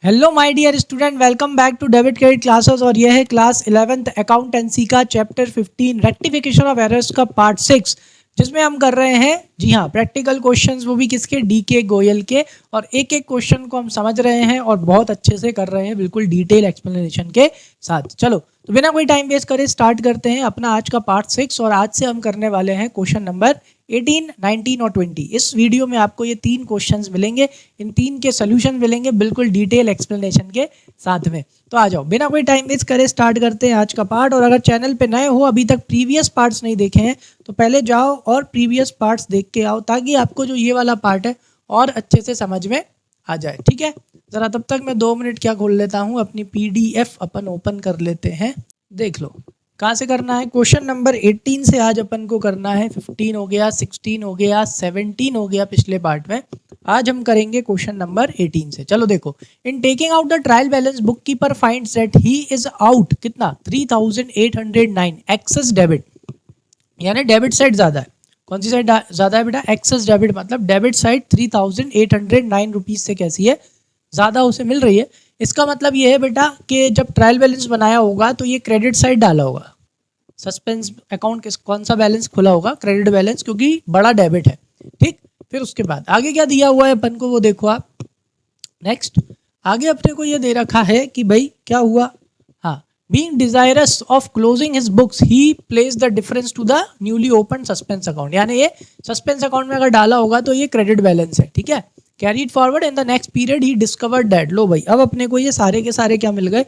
Hello my dear student, welcome back to debit credit classes. और यह है class 11th accountancy का chapter 15 rectification of errors का part 6, जिसमें हम कर रहे हैं जी हाँ प्रैक्टिकल क्वेश्चंस, वो भी किसके, डीके गोयल के। और एक एक क्वेश्चन को हम समझ रहे हैं और बहुत अच्छे से कर रहे हैं, बिल्कुल डिटेल एक्सप्लेनेशन के साथ। चलो तो बिना कोई टाइम वेस्ट करे स्टार्ट करते हैं अपना आज का पार्ट 6। और आज से हम करने वाले हैं क्वेश्चन नंबर 18, 19 और 20। इस वीडियो में आपको ये 3 क्वेश्चंस मिलेंगे, इन 3 के सोल्यूशन मिलेंगे बिल्कुल डिटेल एक्सप्लेनेशन के साथ में। तो आ जाओ बिना कोई टाइम वेस्ट करे स्टार्ट करते हैं आज का पार्ट। और अगर चैनल पे नए हो, अभी तक प्रीवियस पार्ट्स नहीं देखे हैं, तो पहले जाओ और प्रीवियस पार्ट्स देख के आओ, ताकि आपको जो ये वाला पार्ट है और अच्छे से समझ में आ जाए। ठीक है, ज़रा तब तक मैं 2 मिनट क्या खोल लेता हूँ, अपनी PDF अपन ओपन कर लेते हैं। देख लो कहाँ से करना है। क्वेश्चन नंबर 18 से आज अपन को करना है। 15 हो गया, 16 हो गया, 17 हो गया पिछले पार्ट में। आज हम करेंगे क्वेश्चन नंबर 18 से। चलो देखो, in taking out the trial balance book keeper finds that he is out कितना 3809 एक्सेस डेबिट, यानी डेबिट साइड ज़्यादा है। कौन सी साइड ज़्यादा है बेटा? एक्सेस डेबिट, मतलब डेबिट साइड 3809 रुपीज़ से कैसी है, ज़्यादा उसे मिल रही है। इसका मतलब ये है बेटा कि जब ट्रायल बैलेंस बनाया होगा तो ये क्रेडिट साइड डाला होगा। सस्पेंस अकाउंट कौन सा बैलेंस खुला होगा? क्रेडिट बैलेंस, क्योंकि बड़ा डेबिट है। ठीक, फिर उसके बाद आगे क्या दिया हुआ है अपन को वो देखो आप। नेक्स्ट आगे अपने को ये दे रखा है कि भाई क्या हुआ, हाँ, being desirous of closing his books he place the difference to the newly open suspense account, यानी ये सस्पेंस अकाउंट में अगर डाला होगा तो ये क्रेडिट बैलेंस है। ठीक है, carried forward in the next period he discovered that. लो भाई, अब अपने को ये सारे के सारे क्या मिल गए,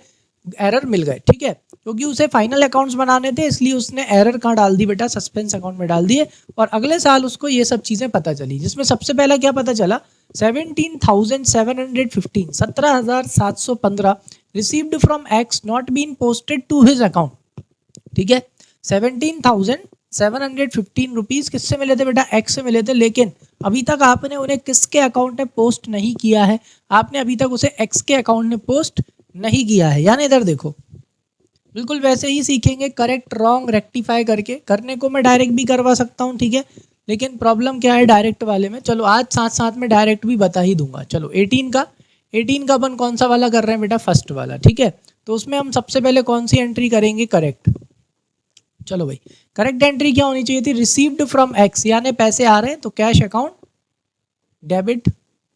एरर मिल गए। ठीक है, क्योंकि उसे फाइनल अकाउंट्स बनाने थे, इसलिए उसने एरर कहाँ डाल दी बेटा, सस्पेंस अकाउंट में डाल दिए। और अगले साल उसको ये सब चीज़ें पता चली, जिसमें सबसे पहला क्या पता चला, 17,715 17,715 received from X not been posted to his account. ठीक है, 17,715 रुपीज़ किससे मिले थे बेटा? एक्स से मिले थे। लेकिन अभी तक आपने उन्हें किसके अकाउंट में पोस्ट नहीं किया है? आपने अभी तक उसे एक्स के अकाउंट में पोस्ट नहीं किया है। यानी इधर देखो, बिल्कुल वैसे ही सीखेंगे, करेक्ट रॉन्ग रेक्टिफाई करके। करने को मैं डायरेक्ट भी करवा सकता हूँ, ठीक है, लेकिन प्रॉब्लम क्या है डायरेक्ट वाले में। चलो आज साथ साथ में डायरेक्ट भी बता ही दूंगा। चलो 18 का अपन कौन सा वाला कर रहे हैं बेटा? फर्स्ट वाला। ठीक है, तो उसमें हम सबसे पहले कौन सी एंट्री करेंगे? करेक्ट। चलो भाई, करेक्ट एंट्री क्या होनी चाहिए थी? रिसीव्ड फ्रॉम एक्स, यानी पैसे आ रहे हैं तो cash account debit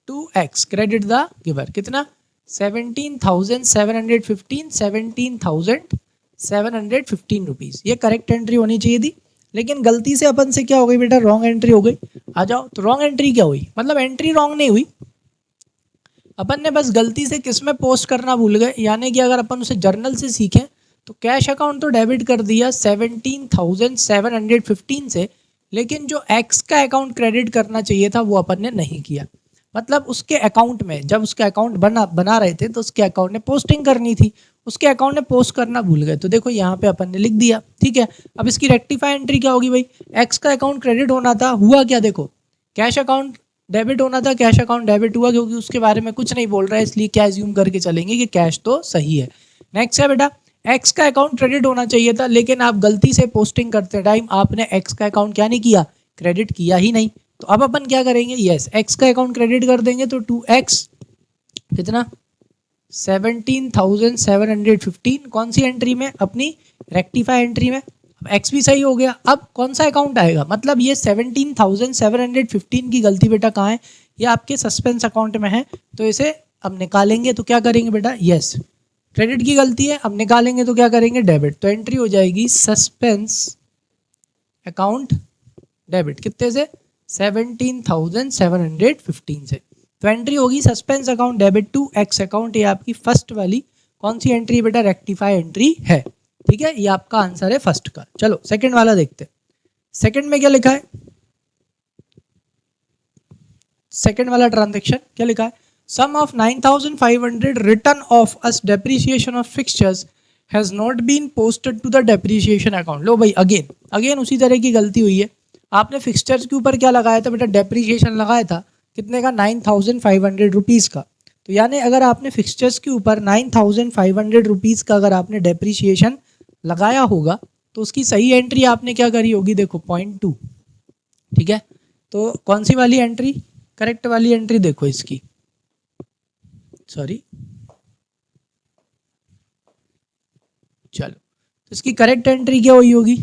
to X, credit the giver. कितना? 17,715 रुपीज़, ये करेक्ट एंट्री होनी चाहिए थी। लेकिन गलती से अपन से क्या हो गई बेटा? रॉन्ग एंट्री हो गई। आ जाओ, तो रॉन्ग एंट्री क्या हुई, मतलब एंट्री रॉन्ग नहीं हुई, अपन ने बस गलती से किस में पोस्ट करना भूल गए। यानी कि अगर अपन उसे जर्नल से सीखें तो कैश अकाउंट तो डेबिट कर दिया 17,715 से, लेकिन जो एक्स का अकाउंट क्रेडिट करना चाहिए था वो अपन ने नहीं किया। मतलब उसके अकाउंट में, जब उसके अकाउंट बना रहे थे तो उसके अकाउंट ने पोस्टिंग करनी थी, उसके अकाउंट ने पोस्ट करना भूल गए। तो देखो यहाँ पे अपन ने लिख दिया। ठीक है, अब इसकी रेक्टिफाई एंट्री क्या होगी भाई? एक्स का अकाउंट क्रेडिट होना था, हुआ क्या? देखो, कैश अकाउंट डेबिट होना था, कैश अकाउंट डेबिट हुआ, क्योंकि उसके बारे में कुछ नहीं बोल रहा है, इसलिए क्या एज्यूम करके चलेंगे कि कैश तो सही है। नेक्स्ट है बेटा, एक्स का अकाउंट क्रेडिट होना चाहिए था, लेकिन आप गलती से पोस्टिंग करते टाइम आपने एक्स का अकाउंट क्या नहीं किया? क्रेडिट किया ही नहीं। तो अब अपन क्या करेंगे? यस, एक्स का अकाउंट क्रेडिट कर देंगे, तो 2x कितना 17,715 कौन सी एंट्री में? अपनी रेक्टिफाई एंट्री में। अब एक्स भी सही हो गया। अब कौन सा अकाउंट आएगा? मतलब ये 17,715 की गलती बेटा कहाँ है? ये आपके सस्पेंस अकाउंट में है, तो इसे अब निकालेंगे तो क्या करेंगे बेटा? यस, क्रेडिट की गलती है, अब निकालेंगे तो क्या करेंगे? डेबिट। तो एंट्री हो जाएगी सस्पेंस अकाउंट डेबिट, कितने से? 17,715 से। तो एंट्री होगी suspense account debit to X account. ये आपकी फर्स्ट वाली कौन सी एंट्री बेटा? रेक्टिफाई एंट्री है। ठीक है, ये आपका आंसर है फर्स्ट का। चलो सेकंड वाला देखते हैं। सेकंड में क्या लिखा है? सेकंड वाला ट्रांजैक्शन क्या लिखा है? Sum of 9,500 return of as depreciation of fixtures has not been posted to the depreciation account. लो भाई, अगेन उसी तरह की गलती हुई है। आपने फिक्सचर्स के ऊपर क्या लगाया था बेटा? डेप्रिसिएशन लगाया था, कितने का? 9,500 रुपीज़ का। तो यानी अगर आपने फिक्सचर्स के ऊपर 9,500 रुपीज़ का अगर आपने डेप्रिसिएशन लगाया होगा तो उसकी सही एंट्री आपने क्या करी होगी? देखो 0.2। ठीक है, तो कौन सी वाली एंट्री? करेक्ट वाली एंट्री देखो इसकी, सॉरी चलो, तो इसकी करेक्ट एंट्री क्या हुई होगी?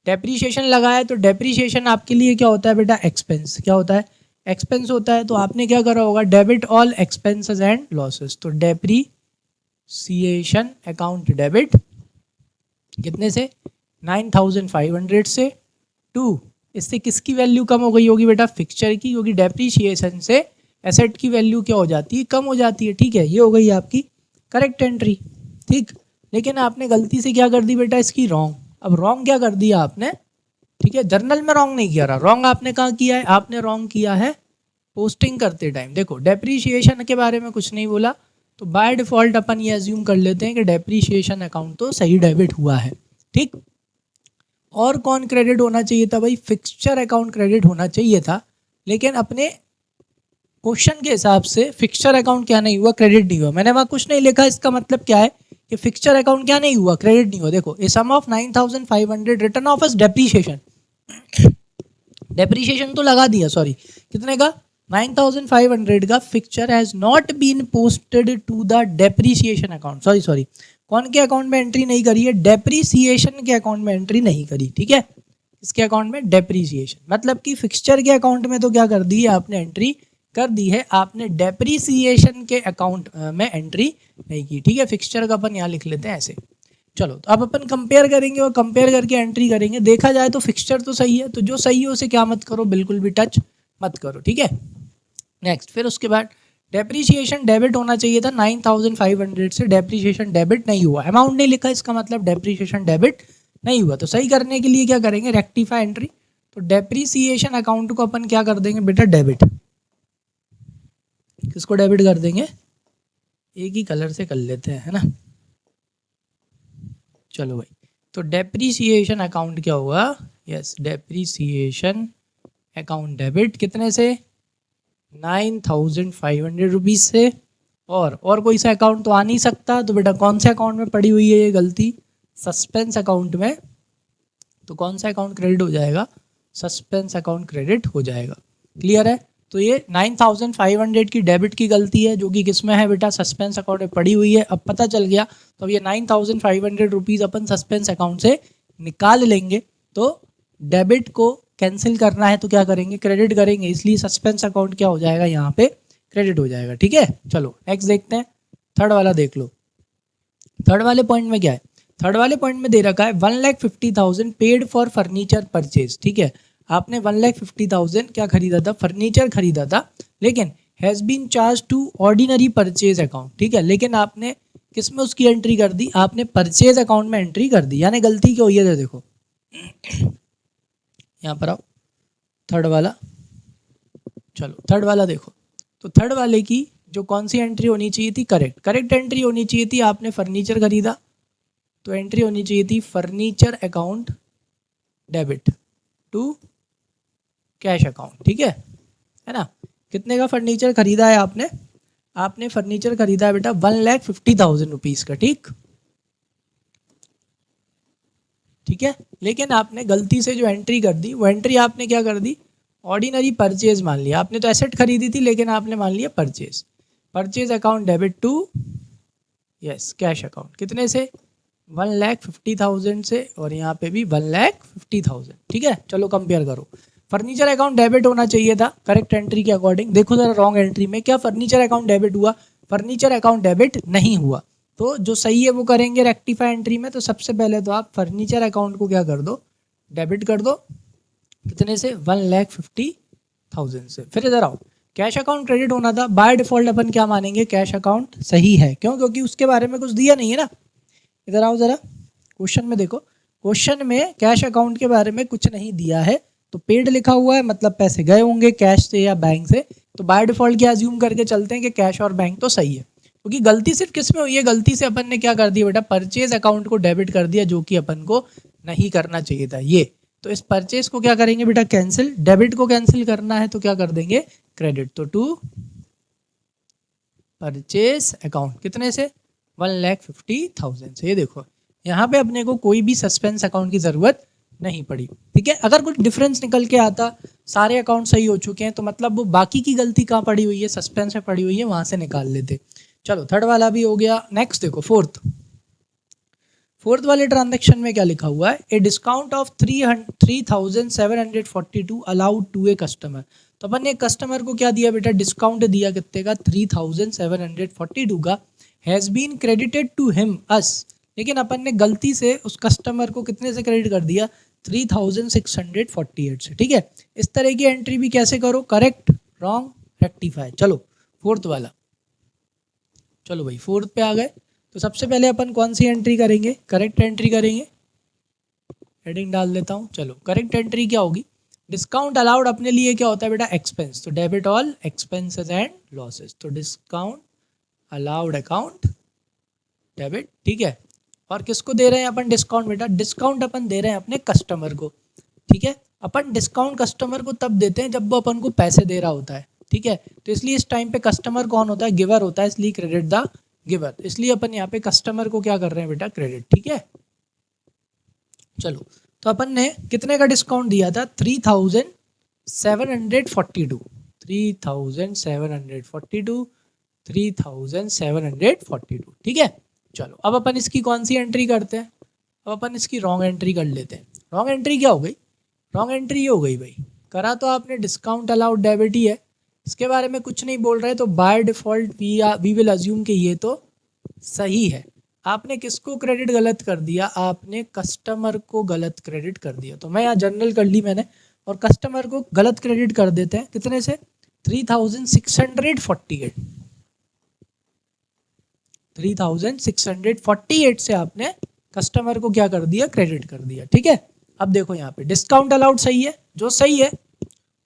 डेप्रीशिएशन लगा है तो डेप्रीशिएशन आपके लिए क्या होता है बेटा? एक्सपेंस। क्या होता है? एक्सपेंस होता है। तो आपने क्या करा होगा? Debit all expenses and losses. तो डेप्रीसिएशन अकाउंट डेबिट कितने से? 9500 से। टू, इससे किसकी वैल्यू कम हो गई होगी बेटा? फिक्सचर की, क्योंकि डेप्रीशिएशन से एसेट की वैल्यू क्या हो जाती है? कम हो जाती है। ठीक है, ये हो गई आपकी करेक्ट एंट्री। ठीक, लेकिन आपने गलती से क्या कर दी बेटा? इसकी रॉन्ग। अब रॉन्ग क्या कर दिया आपने? ठीक है, जर्नल में रॉन्ग नहीं किया रहा, रॉन्ग आपने कहाँ किया है? आपने रॉन्ग किया है पोस्टिंग करते टाइम। देखो, डेप्रीशिएशन के बारे में कुछ नहीं बोला, तो बाय डिफॉल्ट अपन ये अज्यूम कर लेते हैं कि डेप्रीशिएशन अकाउंट तो सही डेबिट हुआ है। ठीक, और कौन क्रेडिट होना चाहिए था भाई? फिक्सचर अकाउंट क्रेडिट होना चाहिए था, लेकिन अपने क्वेश्चन के हिसाब से फिक्सचर अकाउंट क्या नहीं हुआ? क्रेडिट नहीं हुआ। मैंने वहाँ कुछ नहीं लिखा, इसका मतलब क्या है कि फिक्सचर अकाउंट क्या नहीं हुआ? क्रेडिट नहीं हुआ। देखो, a sum of 9500 return of as depreciation. Depreciation तो लगा दिया, सॉरी, कितने का? 9500 का। Fixture has not been posted to the depreciation account. Sorry, कौन के अकाउंट में एंट्री नहीं करी है? डेप्रीसिएशन के अकाउंट में एंट्री नहीं करी। ठीक है, इसके अकाउंट में डेप्रीसिएशन, मतलब कि फिक्सचर के अकाउंट में तो क्या कर दी है आपने? एंट्री कर दी है, आपने डेप्रीसिएशन के अकाउंट में एंट्री नहीं की। ठीक है, फिक्सचर का अपन यहाँ लिख लेते हैं ऐसे। चलो, तो अब अपन कंपेयर करेंगे और कंपेयर करके एंट्री करेंगे। देखा जाए तो फिक्सचर तो सही है, तो जो सही है उसे क्या मत करो? बिल्कुल भी टच मत करो। ठीक है, नेक्स्ट, फिर उसके बाद डेप्रीशिएशन डेबिट होना चाहिए था 9500 से, डेप्रीशिएशन डेबिट नहीं हुआ। अमाउंट नहीं लिखा, इसका मतलब डेप्रीशिएशन डेबिट नहीं हुआ। तो सही करने के लिए क्या करेंगे? Rectify entry. तो डेप्रीसिएशन अकाउंट को अपन क्या कर देंगे बेटा? डेबिट। किसको डेबिट कर देंगे? एक ही कलर से कर लेते हैं, है ना। चलो भाई, तो डेप्रीसिएशन अकाउंट क्या हुआ? यस, डेप्रीसिएशन अकाउंट डेबिट कितने से? 9500 रुपीज़ से। और कोई सा अकाउंट तो आ नहीं सकता, तो बेटा कौन से अकाउंट में पड़ी हुई है ये गलती? सस्पेंस अकाउंट में। तो कौन सा अकाउंट क्रेडिट हो जाएगा? सस्पेंस अकाउंट क्रेडिट हो जाएगा। क्लियर है? तो ये 9500 की डेबिट की गलती है, जो कि किस में है बेटा? सस्पेंस अकाउंट में पड़ी हुई है। अब पता चल गया, तो अब ये 9500 रुपीज़ अपन सस्पेंस अकाउंट से निकाल लेंगे। तो डेबिट को कैंसिल करना है तो क्या करेंगे? क्रेडिट करेंगे, इसलिए सस्पेंस अकाउंट क्या हो जाएगा? यहाँ पे क्रेडिट हो जाएगा। ठीक है, चलो नेक्स्ट देखते हैं। थर्ड वाला देख लो। थर्ड वाले पॉइंट में क्या है? थर्ड वाले पॉइंट में दे रखा है 1,50,000 पेड फॉर फर्नीचर परचेज। ठीक है, आपने 1,50,000 क्या खरीदा था? फर्नीचर खरीदा था, लेकिन has been charge to ordinary purchase account. ठीक है, लेकिन आपने किस में उसकी एंट्री कर दी? आपने परचेज अकाउंट में एंट्री कर दी। यानी गलती क्या हुई है? देखो यहाँ पर आओ, थर्ड वाला। चलो थर्ड वाला देखो, तो थर्ड वाले की जो कौन सी एंट्री होनी चाहिए थी? करेक्ट एंट्री होनी चाहिए थी। आपने फर्नीचर खरीदा तो एंट्री होनी चाहिए थी furniture account debit to cash account. ठीक है ना। कितने का फर्नीचर खरीदा है आपने? आपने फर्नीचर खरीदा है बेटा 1,50,000 रुपीज़ का। ठीक है, लेकिन आपने गलती से जो एंट्री कर दी, वो एंट्री आपने क्या कर दी? ऑर्डिनरी परचेज मान लिया। आपने तो एसेट खरीदी थी, लेकिन आपने मान लिया purchase. Purchase account debit to yes cash account. कितने से? 1,50,000 से, और यहाँ पे भी 1,50,000। ठीक है, चलो कंपेयर करो। फर्नीचर अकाउंट डेबिट होना चाहिए था करेक्ट एंट्री के अकॉर्डिंग। देखो जरा रॉन्ग एंट्री में क्या फर्नीचर अकाउंट डेबिट हुआ? फर्नीचर अकाउंट डेबिट नहीं हुआ। तो जो सही है वो करेंगे रेक्टिफाई एंट्री में। तो सबसे पहले तो आप फर्नीचर अकाउंट को क्या कर दो? डेबिट कर दो। कितने से? 1,50,000 से। फिर इधर आओ, कैश अकाउंट क्रेडिट होना था। बाय डिफॉल्ट अपन क्या मानेंगे? कैश अकाउंट सही है। क्यों? क्योंकि उसके बारे में कुछ दिया नहीं है ना। इधर आओ जरा, क्वेश्चन में देखो। क्वेश्चन में कैश अकाउंट के बारे में कुछ नहीं दिया है, तो पेड लिखा हुआ है, मतलब पैसे गए होंगे कैश से या बैंक से। तो बाय डिफॉल्ट क्या अज्यूम करके चलते हैं कि कैश और बैंक तो सही है, क्योंकि गलती सिर्फ किस में हुई है? गलती से अपन ने क्या कर दिया बेटा? परचेज अकाउंट को डेबिट कर दिया, जो कि अपन को नहीं करना चाहिए था ये। तो इस परचेज को क्या करेंगे बेटा? कैंसिल। डेबिट को कैंसिल करना है तो क्या कर देंगे? क्रेडिट। तो टू परचेज अकाउंट कितने से? 1,50,000 से। ये देखो यहाँ पे अपने को कोई भी सस्पेंस अकाउंट की जरूरत नहीं पड़ी। ठीक है, अगर कुछ डिफरेंस निकल के आता, सारे अकाउंट सही हो चुके हैं, तो मतलब वो बाकी की गलती कहाँ पड़ी हुई है? सस्पेंस में पड़ी हुई है, वहां से निकाल लेते। चलो थर्ड वाला भी हो गया। नेक्स्ट देखो फोर्थ। फोर्थ वाले ट्रांजैक्शन में क्या लिखा हुआ है, a discount of 3742 allowed to a customer. तो अपन ने कस्टमर को क्या दिया बेटा, डिस्काउंट दिया कितने का, 3742 का, has been credited to him as, लेकिन अपन ने गलती से उस कस्टमर को कितने से क्रेडिट कर दिया, 3648 से। ठीक है, इस तरह की एंट्री भी कैसे करो, करेक्ट, रॉन्ग, रेक्टिफाई। चलो फोर्थ वाला, चलो भाई फोर्थ पे आ गए। तो सबसे पहले अपन कौन सी एंट्री करेंगे, करेक्ट एंट्री करेंगे। हेडिंग डाल देता हूँ। चलो करेक्ट एंट्री क्या होगी, डिस्काउंट अलाउड अपने लिए क्या होता है बेटा, एक्सपेंस, तो debit all expenses and losses, तो डिस्काउंट अलाउड अकाउंट डेबिट। ठीक है, और किसको दे रहे हैं अपन डिस्काउंट बेटा, डिस्काउंट अपन दे रहे हैं अपने कस्टमर को। ठीक है, अपन डिस्काउंट कस्टमर को तब देते हैं जब वो अपन को पैसे दे रहा होता है। ठीक है, तो इसलिए इस टाइम पे कस्टमर कौन होता है, गिवर होता है, इसलिए क्रेडिट द गिवर, इसलिए अपन यहाँ पे कस्टमर को क्या कर रहे हैं बेटा, क्रेडिट। ठीक है, चलो तो अपन ने कितने का डिस्काउंट दिया था, 3742, 3742। ठीक है, चलो अब अपन इसकी कौन सी एंट्री करते हैं, अब अपन इसकी रॉन्ग एंट्री कर लेते हैं। रॉन्ग एंट्री क्या हो गई, रॉन्ग एंट्री ये हो गई भाई, करा तो आपने डिस्काउंट अलाउड डेबिट ही है, इसके बारे में कुछ नहीं बोल रहे, तो by default we will assume कि ये तो सही है। आपने किसको क्रेडिट गलत कर दिया, आपने कस्टमर को गलत क्रेडिट कर दिया। तो मैं यहाँ जनरल कर ली मैंने, और कस्टमर को गलत क्रेडिट कर देते हैं कितने से, 3648, 3648 से आपने कस्टमर को क्या कर दिया, क्रेडिट कर दिया। ठीक है, अब देखो यहाँ पे डिस्काउंट अलाउड सही है, जो सही है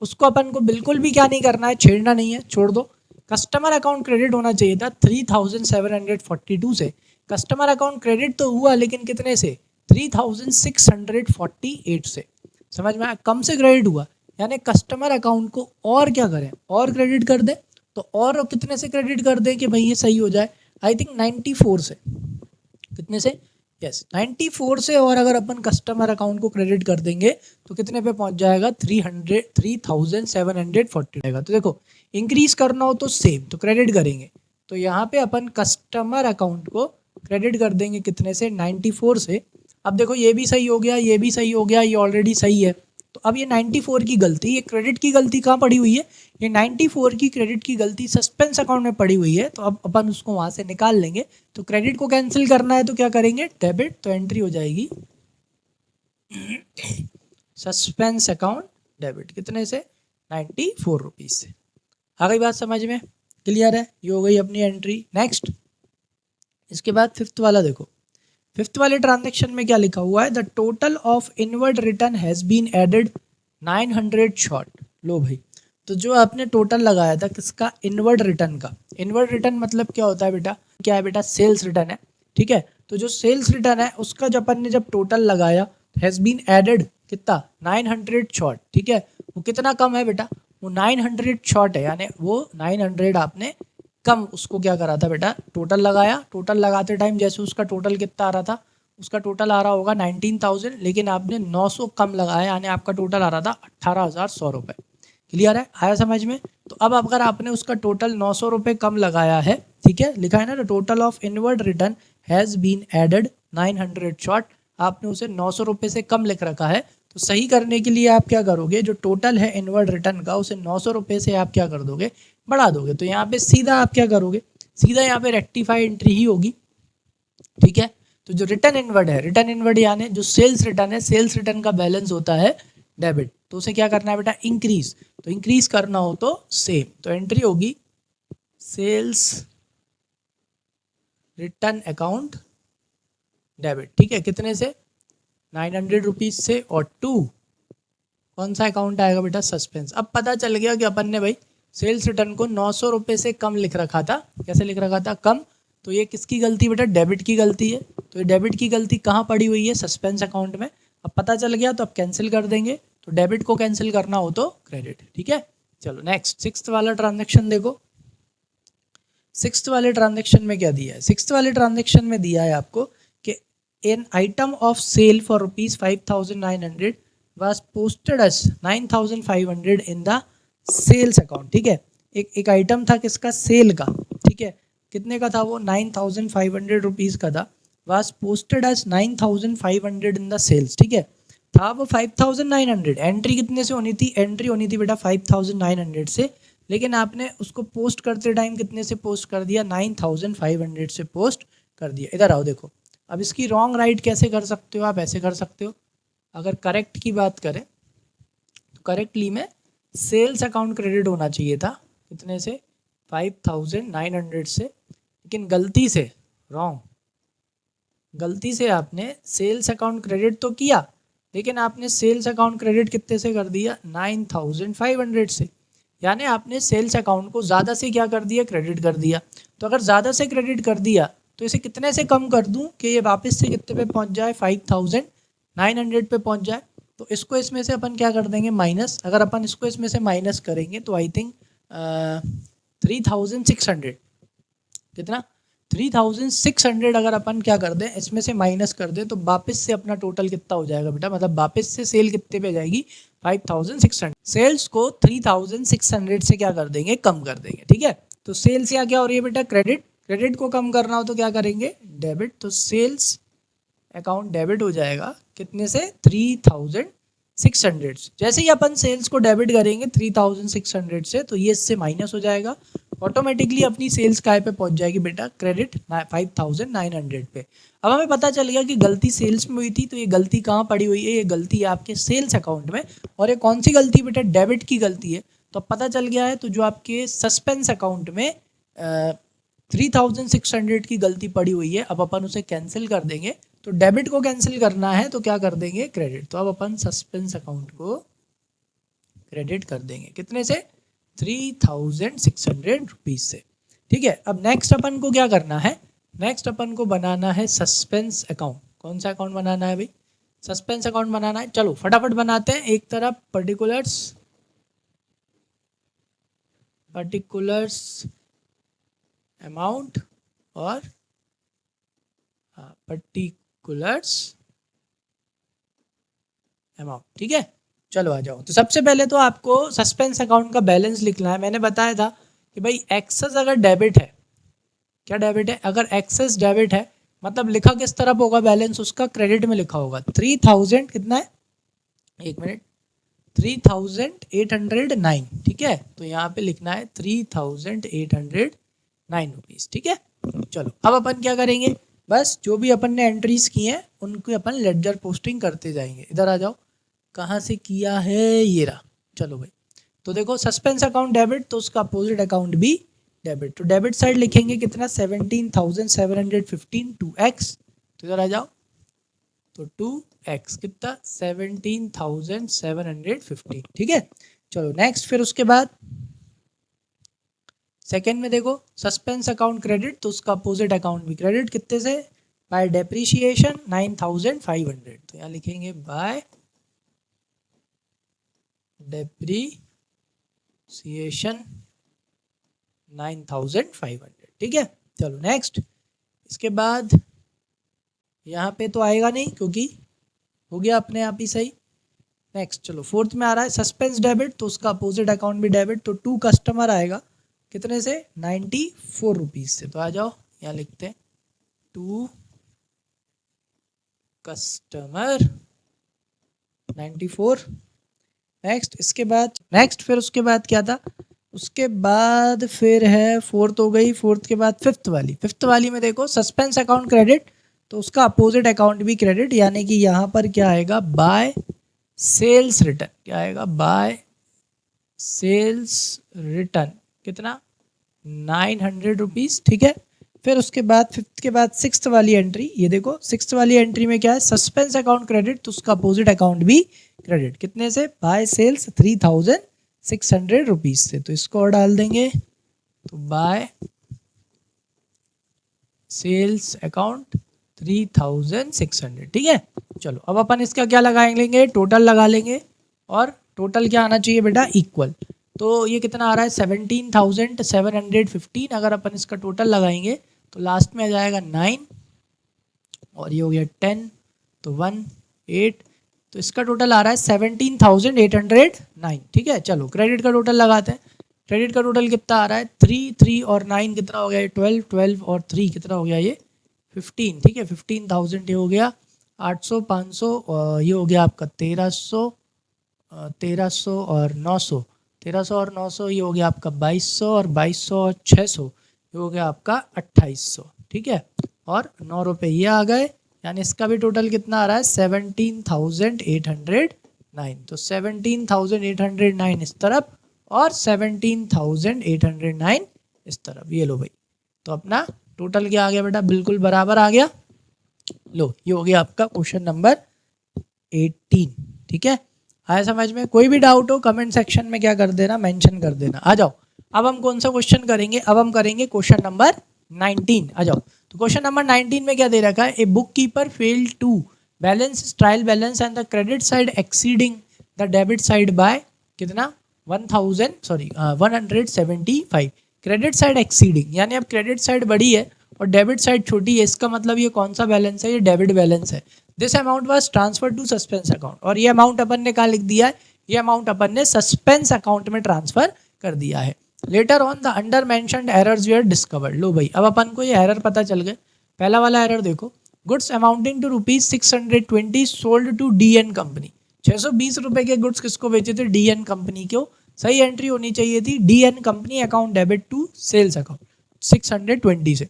उसको अपन को बिल्कुल भी क्या नहीं करना है, छेड़ना नहीं है, छोड़ दो। कस्टमर अकाउंट क्रेडिट होना चाहिए था 3742 से, कस्टमर अकाउंट क्रेडिट तो हुआ लेकिन कितने से, 3648 से। समझ में आया, कम से क्रेडिट हुआ, यानी कस्टमर अकाउंट को और क्या करें, और क्रेडिट कर दें, तो और कितने से क्रेडिट कर दें कि भाई ये सही हो जाए, आई थिंक 94 से, कितने से, यस 94 से, और अगर अपन कस्टमर अकाउंट को क्रेडिट कर देंगे तो कितने पे पहुंच जाएगा, 3740 आएगा। तो देखो इंक्रीज करना हो तो सेम, तो क्रेडिट करेंगे, तो यहाँ पे अपन कस्टमर अकाउंट को क्रेडिट कर देंगे कितने से, 94 से। अब देखो ये भी सही हो गया, ये भी सही हो गया, ये ऑलरेडी सही है, तो अब ये 94 की गलती, ये क्रेडिट की गलती कहाँ पड़ी हुई है, ये 94 की क्रेडिट की गलती सस्पेंस अकाउंट में पड़ी हुई है, तो अब अपन उसको वहाँ से निकाल लेंगे। तो क्रेडिट को कैंसिल करना है तो क्या करेंगे, डेबिट, तो एंट्री हो जाएगी सस्पेंस अकाउंट डेबिट, कितने से, 94 रुपीज़ से। आ गई बात समझ में, क्लियर है, ये हो गई अपनी एंट्री। नेक्स्ट, इसके बाद फिफ्थ वाला देखो, फिफ्थ वाले ट्रांजैक्शन में क्या लिखा हुआ है, the total of inward return has been added 900 short. लो भाई, तो जो आपने टोटल लगाया था किसका, इनवर्ड रिटर्न का। इनवर्ड रिटर्न मतलब क्या होता है बेटा, क्या है बेटा, सेल्स रिटर्न है। ठीक है, तो जो सेल्स रिटर्न है उसका जब अपन ने जब टोटल लगाया, हैज़ बीन एडेड कितना, 900 शॉर्ट। ठीक है, वो कितना कम है बेटा, वो 900 शॉर्ट है, यानी वो 900 आपने कम उसको क्या करा था बेटा, टोटल लगाया। टोटल लगाते टाइम जैसे उसका टोटल कितना आ रहा था, उसका टोटल आ रहा होगा 19,000, लेकिन आपने 900 कम लगाया, यानी आपका टोटल आ रहा था 18,100 रुपये। क्लियर है, आया समझ में। तो अब अगर आपने उसका टोटल 900 रुपये कम लगाया है, ठीक है, लिखा है ना, total of inward return has been added 900 short, आपने उसे 900 रुपये से कम लिख रखा है। तो सही करने के लिए आप क्या करोगे, जो टोटल है इनवर्ड रिटर्न का उसे 900 रुपये से आप क्या कर दोगे, बढ़ा दोगे। तो यहाँ पे सीधा आप क्या करोगे, सीधा यहाँ पे रेक्टिफाई एंट्री ही होगी। ठीक है, तो जो रिटर्न इनवर्ड है, रिटर्न इनवर्ड यानी जो सेल्स रिटर्न है, सेल्स रिटर्न का बैलेंस होता है डेबिट, तो उसे क्या करना है बेटा, इंक्रीज। तो इंक्रीज करना हो तो सेम, तो एंट्री होगी सेल्स रिटर्न अकाउंट डेबिट। ठीक है, कितने से, 900 रुपीज़ से, और 2 कौन सा अकाउंट आएगा बेटा, सस्पेंस। अब पता चल गया कि अपन ने भाई सेल्स रिटर्न को 900 रुपये से कम लिख रखा था। कैसे लिख रखा था, कम। तो ये किसकी गलती बेटा, डेबिट की गलती है। तो ये डेबिट की गलती कहाँ पड़ी हुई है, सस्पेंस अकाउंट में। अब पता चल गया, तो अब कैंसिल कर देंगे। तो डेबिट को कैंसिल करना हो तो क्रेडिट। ठीक है, चलो नेक्स्ट, सिक्स्थ वाला ट्रांजेक्शन देखो। सिक्स्थ वाले ट्रांजेक्शन में क्या दिया है, सिक्स्थ वाले ट्रांजेक्शन में दिया है आपको कि an item of sale for ₹5,900 was posted as 9,500 in the sales account. ठीक है, एक आइटम था किसका, सेल का। ठीक है, कितने का था वो, 9,500 रुपीज़ का था, was posted as 9500 in the sales, ठीक है, था वो 5900, एंट्री कितने से होनी थी, एंट्री होनी थी बेटा 5900 से, लेकिन आपने उसको पोस्ट करते टाइम कितने से पोस्ट कर दिया, 9500 से पोस्ट कर दिया। इधर आओ देखो, अब इसकी रॉन्ग राइट कैसे कर सकते हो आप, ऐसे कर सकते हो, अगर करेक्ट की बात करें तो करेक्टली में सेल्स अकाउंट क्रेडिट होना चाहिए था कितने से, 5900 से, लेकिन गलती से रॉन्ग, गलती से आपने सेल्स अकाउंट क्रेडिट तो किया, लेकिन आपने सेल्स अकाउंट क्रेडिट कितने से कर दिया, 9500 से, यानी आपने सेल्स अकाउंट को ज़्यादा से क्या कर दिया, क्रेडिट कर दिया। तो अगर ज़्यादा से क्रेडिट कर दिया तो इसे कितने से कम कर दूं कि ये वापस से कितने पे पहुंच जाए, 5900 पे पहुंच जाए। तो इसको इसमें से अपन क्या कर देंगे, माइनस, अगर अपन इसको इसमें से माइनस करेंगे तो आई थिंक 3600, कितना, 3600 अगर अपन क्या कर दें इसमें से माइनस कर दें तो वापस से अपना टोटल कितना हो जाएगा बेटा, मतलब वापस से सेल कितने पे जाएगी, 5600। सेल्स को 3600 से क्या कर देंगे, कम कर देंगे, ठीक है। तो सेल्स या क्या हो रही है बेटा, क्रेडिट, क्रेडिट को कम करना हो तो क्या करेंगे, डेबिट, तो सेल्स अकाउंट डेबिट हो जाएगा कितने से, 3600 से। जैसे ही अपन सेल्स को डेबिट करेंगे 3600 से तो ये इससे माइनस हो जाएगा, ऑटोमेटिकली अपनी सेल्स काय पे पहुंच जाएगी बेटा, क्रेडिट 5900 पे। अब हमें पता चल गया कि गलती सेल्स में हुई थी, तो ये गलती कहाँ पड़ी हुई है, ये गलती है आपके सेल्स अकाउंट में, और ये कौन सी गलती बेटा, डेबिट की गलती है। तो पता चल गया है, तो जो आपके सस्पेंस अकाउंट में 3600 की गलती पड़ी हुई है, अब अपन उसे कैंसिल कर देंगे। तो डेबिट को कैंसिल करना है तो क्या कर देंगे, क्रेडिट, तो अब अपन सस्पेंस अकाउंट को क्रेडिट कर देंगे कितने से, 3600 रुपीज़ से, ठीक है। अब नेक्स्ट अपन को क्या करना है, नेक्स्ट अपन को बनाना है सस्पेंस अकाउंट। कौन सा अकाउंट बनाना है भाई, सस्पेंस अकाउंट बनाना है। चलो फटाफट बनाते हैं। एक तरफ पर्टिकुलर्स अमाउंट और पर्टिकुलर्स अमाउंट, ठीक है। चलो आ जाओ। तो सबसे पहले तो आपको सस्पेंस अकाउंट का बैलेंस लिखना है। मैंने बताया था कि भाई एक्सेस अगर डेबिट है, क्या डेबिट है, अगर एक्सेस डेबिट है मतलब लिखा किस तरफ होगा बैलेंस, उसका क्रेडिट में लिखा होगा। 3000 कितना है, एक मिनट, 3809, ठीक है। तो यहाँ पे लिखना है 3809 रुपीज़, ठीक है। चलो अब अपन क्या करेंगे, बस जो भी अपन ने एंट्रीज की हैं उनको अपन लेडजर पोस्टिंग करते जाएंगे। इधर आ जाओ, कहाँ से किया है, ये रहा। चलो भाई, तो देखो सस्पेंस अकाउंट डेबिट, तो उसका अपोजिट अकाउंट भी डेबिट। तो डेबिट साइड लिखेंगे कितना, 17,715 2x, तो इधर आ जाओ, तो 2x कितना, 17,715, ठीक है। चलो नेक्स्ट, फिर उसके बाद सेकेंड में देखो सस्पेंस अकाउंट क्रेडिट, तो उसका अपोजिट अकाउंट भी क्रेडिट, कितने से, बाय डेप्रीशिएशन 9500, तो यहाँ लिखेंगे बाय डेप्रीसिएशन 9500, ठीक है। चलो नेक्स्ट, इसके बाद यहाँ पे तो आएगा नहीं क्योंकि हो गया अपने आप ही सही। नेक्स्ट चलो फोर्थ में आ रहा है सस्पेंस डेबिट, तो उसका अपोजिट अकाउंट भी डेबिट, तो 2 कस्टमर आएगा कितने से, 94 रुपीज़ से। तो आ जाओ यहाँ लिखते हैं 2 कस्टमर 94। नेक्स्ट, इसके बाद नेक्स्ट फिर उसके बाद क्या था, उसके बाद फिर है फोर्थ हो गई, फोर्थ के बाद फिफ्थ वाली में देखो सस्पेंस अकाउंट क्रेडिट, तो उसका अपोजिट अकाउंट भी क्रेडिट, यानी कि यहाँ पर क्या आएगा, बाय सेल्स रिटर्न, क्या आएगा, बाय सेल्स रिटर्न, कितना, 900 रुपीज़, ठीक है। फिर उसके बाद फिफ्थ के बाद सिक्स्थ वाली एंट्री, ये देखो सिक्स्थ वाली एंट्री में क्या है, सस्पेंस अकाउंट क्रेडिट, तो उसका अपोजिट अकाउंट भी क्रेडिट, कितने से, बाय सेल्स 3600 रुपीज़ से। तो इसको और डाल देंगे, तो बाय सेल्स अकाउंट 3600, ठीक है। चलो अब अपन इसका क्या लगा लेंगे, टोटल लगा लेंगे, और टोटल क्या आना चाहिए बेटा, इक्वल। तो ये कितना आ रहा है, 17,715। अगर अपन इसका टोटल लगाएंगे तो लास्ट में आ जाएगा 9, और ये हो गया 10, तो 1 8, तो इसका टोटल आ रहा है 17,809, ठीक है। चलो क्रेडिट का टोटल लगाते हैं। क्रेडिट का टोटल कितना आ रहा है, 3 3 और 9 कितना हो गया, 12 12 और 3 कितना हो गया, ये 15, ठीक है, 15,000 ये हो गया, 800 500 ये हो गया आपका 1300 और 900, 1300 और 900 ये हो गया आपका 2200 और 2200 और 600 ये हो गया आपका 2800, ठीक है, और 9 रुपये ये आ गए, यानी इसका भी टोटल कितना आ रहा है 17,809। तो 17,809 इस तरफ और 17,809 इस तरफ, ये लो भाई। तो अपना टोटल क्या आ गया बेटा, बिल्कुल बराबर आ गया। लो ये हो गया आपका क्वेश्चन नंबर 18, ठीक है। आया समझ में? कोई भी डाउट हो कमेंट सेक्शन में क्या कर देना, मेंशन कर देना। आ जाओ, अब हम कौन सा क्वेश्चन करेंगे, अब हम करेंगे क्वेश्चन नंबर 19। आ जाओ, तो क्वेश्चन नंबर 19 में क्या दे रखा है, a bookkeeper failed to balance trial balance and the credit side exceeding the debit side by कितना 175। क्रेडिट साइड एक्सीडिंग यानी अब क्रेडिट साइड बड़ी है और डेबिट साइड छोटी है, इसका मतलब ये कौन सा बैलेंस है, ये डेबिट बैलेंस है। This amount was transfer to suspense account, और ये अमाउंट अपन ने कहाँ लिख दिया है, ये अमाउंट अपन ने सस्पेंस अकाउंट में ट्रांसफर कर दिया है। Later on the under mentioned errors were discovered. लो भाई, अब अपन को ये एरर पता चल गए। पहला वाला एरर देखो, goods amounting to ₹620 sold to DN company. 620 रुपए के गुड्स किसको बेचे थे, DN कंपनी को। सही एंट्री होनी चाहिए थी DN company account debit to sales account 620 से।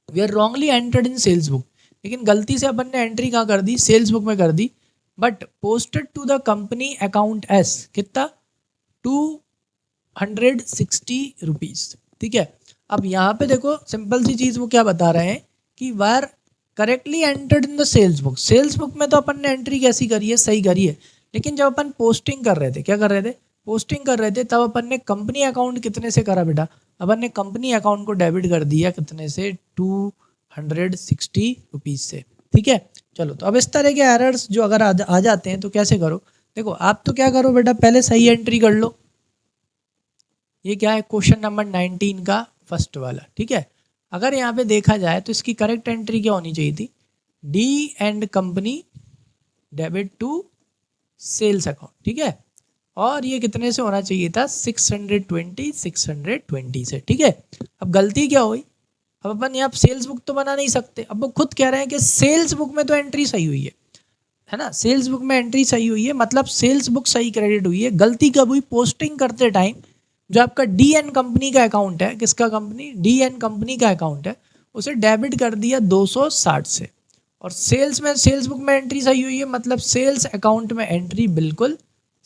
We are wrongly entered in sales book, लेकिन गलती से अपन ने एंट्री कहाँ कर दी, सेल्स बुक में कर दी। But posted to the company account as कितना 260 रुपीज़, ठीक है। अब यहाँ पे देखो सिंपल सी चीज़ वो क्या बता रहे हैं कि was correctly entered in the sales book. Sales book में तो अपन ने एंट्री कैसी करी है, सही करी है, लेकिन जब अपन पोस्टिंग कर रहे थे, क्या कर रहे थे, पोस्टिंग कर रहे थे, तब अपन ने कंपनी अकाउंट कितने से करा बेटा, अपन ने कंपनी अकाउंट को डेबिट कर दिया कितने से 260 रुपीज़ से, ठीक है। चलो, तो अब इस तरह के एरर्स जो अगर आ जाते हैं तो कैसे करो, देखो आप तो क्या करो बेटा, पहले सही एंट्री कर लो। ये क्या है, क्वेश्चन नंबर 19 का फर्स्ट वाला, ठीक है। अगर यहाँ पे देखा जाए तो इसकी करेक्ट एंट्री क्या होनी चाहिए थी, D and company debit to sales account, ठीक है। और ये कितने से होना चाहिए था, 620 से, ठीक है। अब गलती क्या हुई, अब अपन यहाँ सेल्स बुक तो बना नहीं सकते। अब वो खुद कह रहे हैं कि सेल्स बुक में तो एंट्री सही हुई है ना, सेल्स बुक में एंट्री सही हुई है, मतलब सेल्स बुक सही क्रेडिट हुई है। गलती कब हुई, पोस्टिंग करते टाइम जो आपका DN कंपनी का अकाउंट है, किसका कंपनी, DN कंपनी का अकाउंट है, उसे डेबिट कर दिया 260 से, और सेल्स बुक में एंट्री सही हुई है, मतलब सेल्स अकाउंट में एंट्री बिल्कुल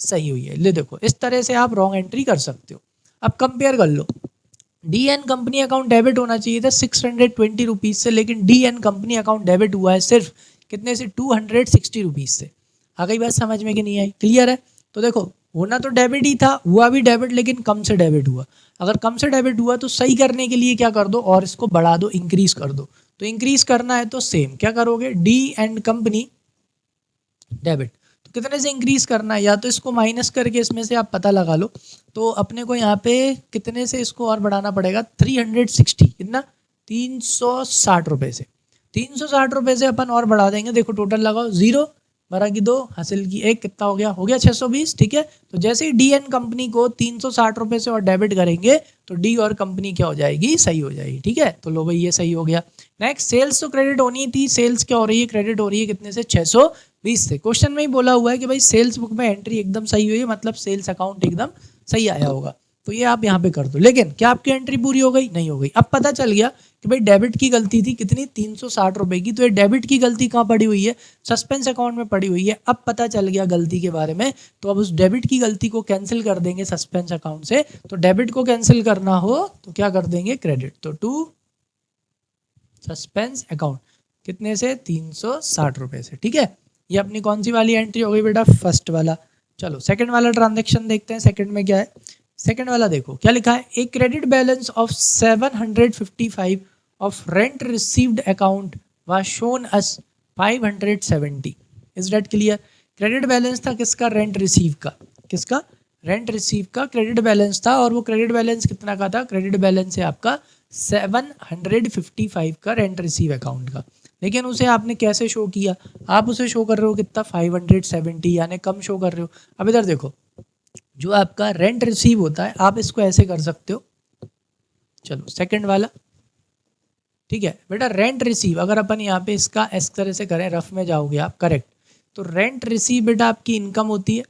सही हुई है। ले देखो, इस तरह से आप रॉन्ग एंट्री कर सकते हो। अब कंपेयर कर लो, DN कंपनी अकाउंट डेबिट होना चाहिए था 620 रुपीज़ से, लेकिन DN कंपनी अकाउंट डेबिट हुआ है सिर्फ कितने से, 260 रुपीज़ से। आ गई बात समझ में कि नहीं आई, क्लियर है। तो देखो, होना तो डेबिट ही था, हुआ भी डेबिट, लेकिन कम से डेबिट हुआ। अगर कम से डेबिट हुआ तो सही करने के लिए क्या कर दो, और इसको बढ़ा दो, इंक्रीज कर दो। तो इंक्रीज करना है तो सेम क्या करोगे, डी एंड कंपनी डेबिट, तो कितने से इंक्रीज करना है, या तो इसको माइनस करके इसमें से आप पता लगा लो। तो अपने को यहाँ पे कितने से इसको और बढ़ाना पड़ेगा, 360, कितना 360 रुपये से, 360 रुपये से अपन और बढ़ा देंगे। देखो टोटल लगाओ, 0 12 की 2 हासिल की 1, कितना हो गया 620, ठीक है। तो जैसे ही DN कंपनी को 360 रुपये से और डेबिट करेंगे तो डी और कंपनी क्या हो जाएगी, सही हो जाएगी, ठीक है। तो लो भाई, ये सही हो गया। नेक्स्ट, सेल्स तो क्रेडिट होनी थी, सेल्स क्या हो रही है, क्रेडिट हो रही है कितने से, 620 से। क्वेश्चन में ही बोला हुआ है कि भाई सेल्स बुक में एंट्री एकदम सही हुई है, मतलब सेल्स अकाउंट एकदम सही आया होगा, तो ये आप यहाँ पे कर दो। लेकिन क्या आपकी एंट्री पूरी हो गई, नहीं हो गई। अब पता चल गया कि भाई डेबिट की गलती थी कितनी, 360 रुपये की। तो ये डेबिट की गलती कहाँ पड़ी हुई है, सस्पेंस अकाउंट में पड़ी हुई है। अब पता चल गया गलती के बारे में, तो अब उस डेबिट की गलती को कैंसिल कर देंगे सस्पेंस अकाउंट से। तो डेबिट को कैंसिल करना हो तो क्या कर देंगे, क्रेडिट, तो टू सस्पेंस अकाउंट कितने से, 360 रुपये से, ठीक है। ये अपनी कौन सी वाली एंट्री हो गई बेटा, फर्स्ट वाला। चलो सेकंड वाला ट्रांजैक्शन देखते हैं, सेकंड में क्या है। सेकंड वाला देखो क्या लिखा है, a credit balance of 755 of rent received account was shown as 570। Is that clear. Credit balance था किसका, रेंट रिसीव का, किसका, रेंट रिसीव का क्रेडिट बैलेंस था। और वो क्रेडिट बैलेंस कितना का था, क्रेडिट बैलेंस है आपका 755 का रेंट रिसीव अकाउंट का। लेकिन उसे आपने कैसे शो किया, आप उसे शो कर रहे हो कितना, 570, यानी कम शो कर रहे हो। अब इधर देखो, जो आपका रेंट रिसीव होता है आप इसको ऐसे कर सकते हो। चलो सेकंड वाला, ठीक है बेटा। रेंट रिसीव अगर अपन यहाँ पे इसका इस तरह से करें, रफ में जाओगे आप, करेक्ट, तो रेंट रिसीव बेटा आपकी इनकम होती है,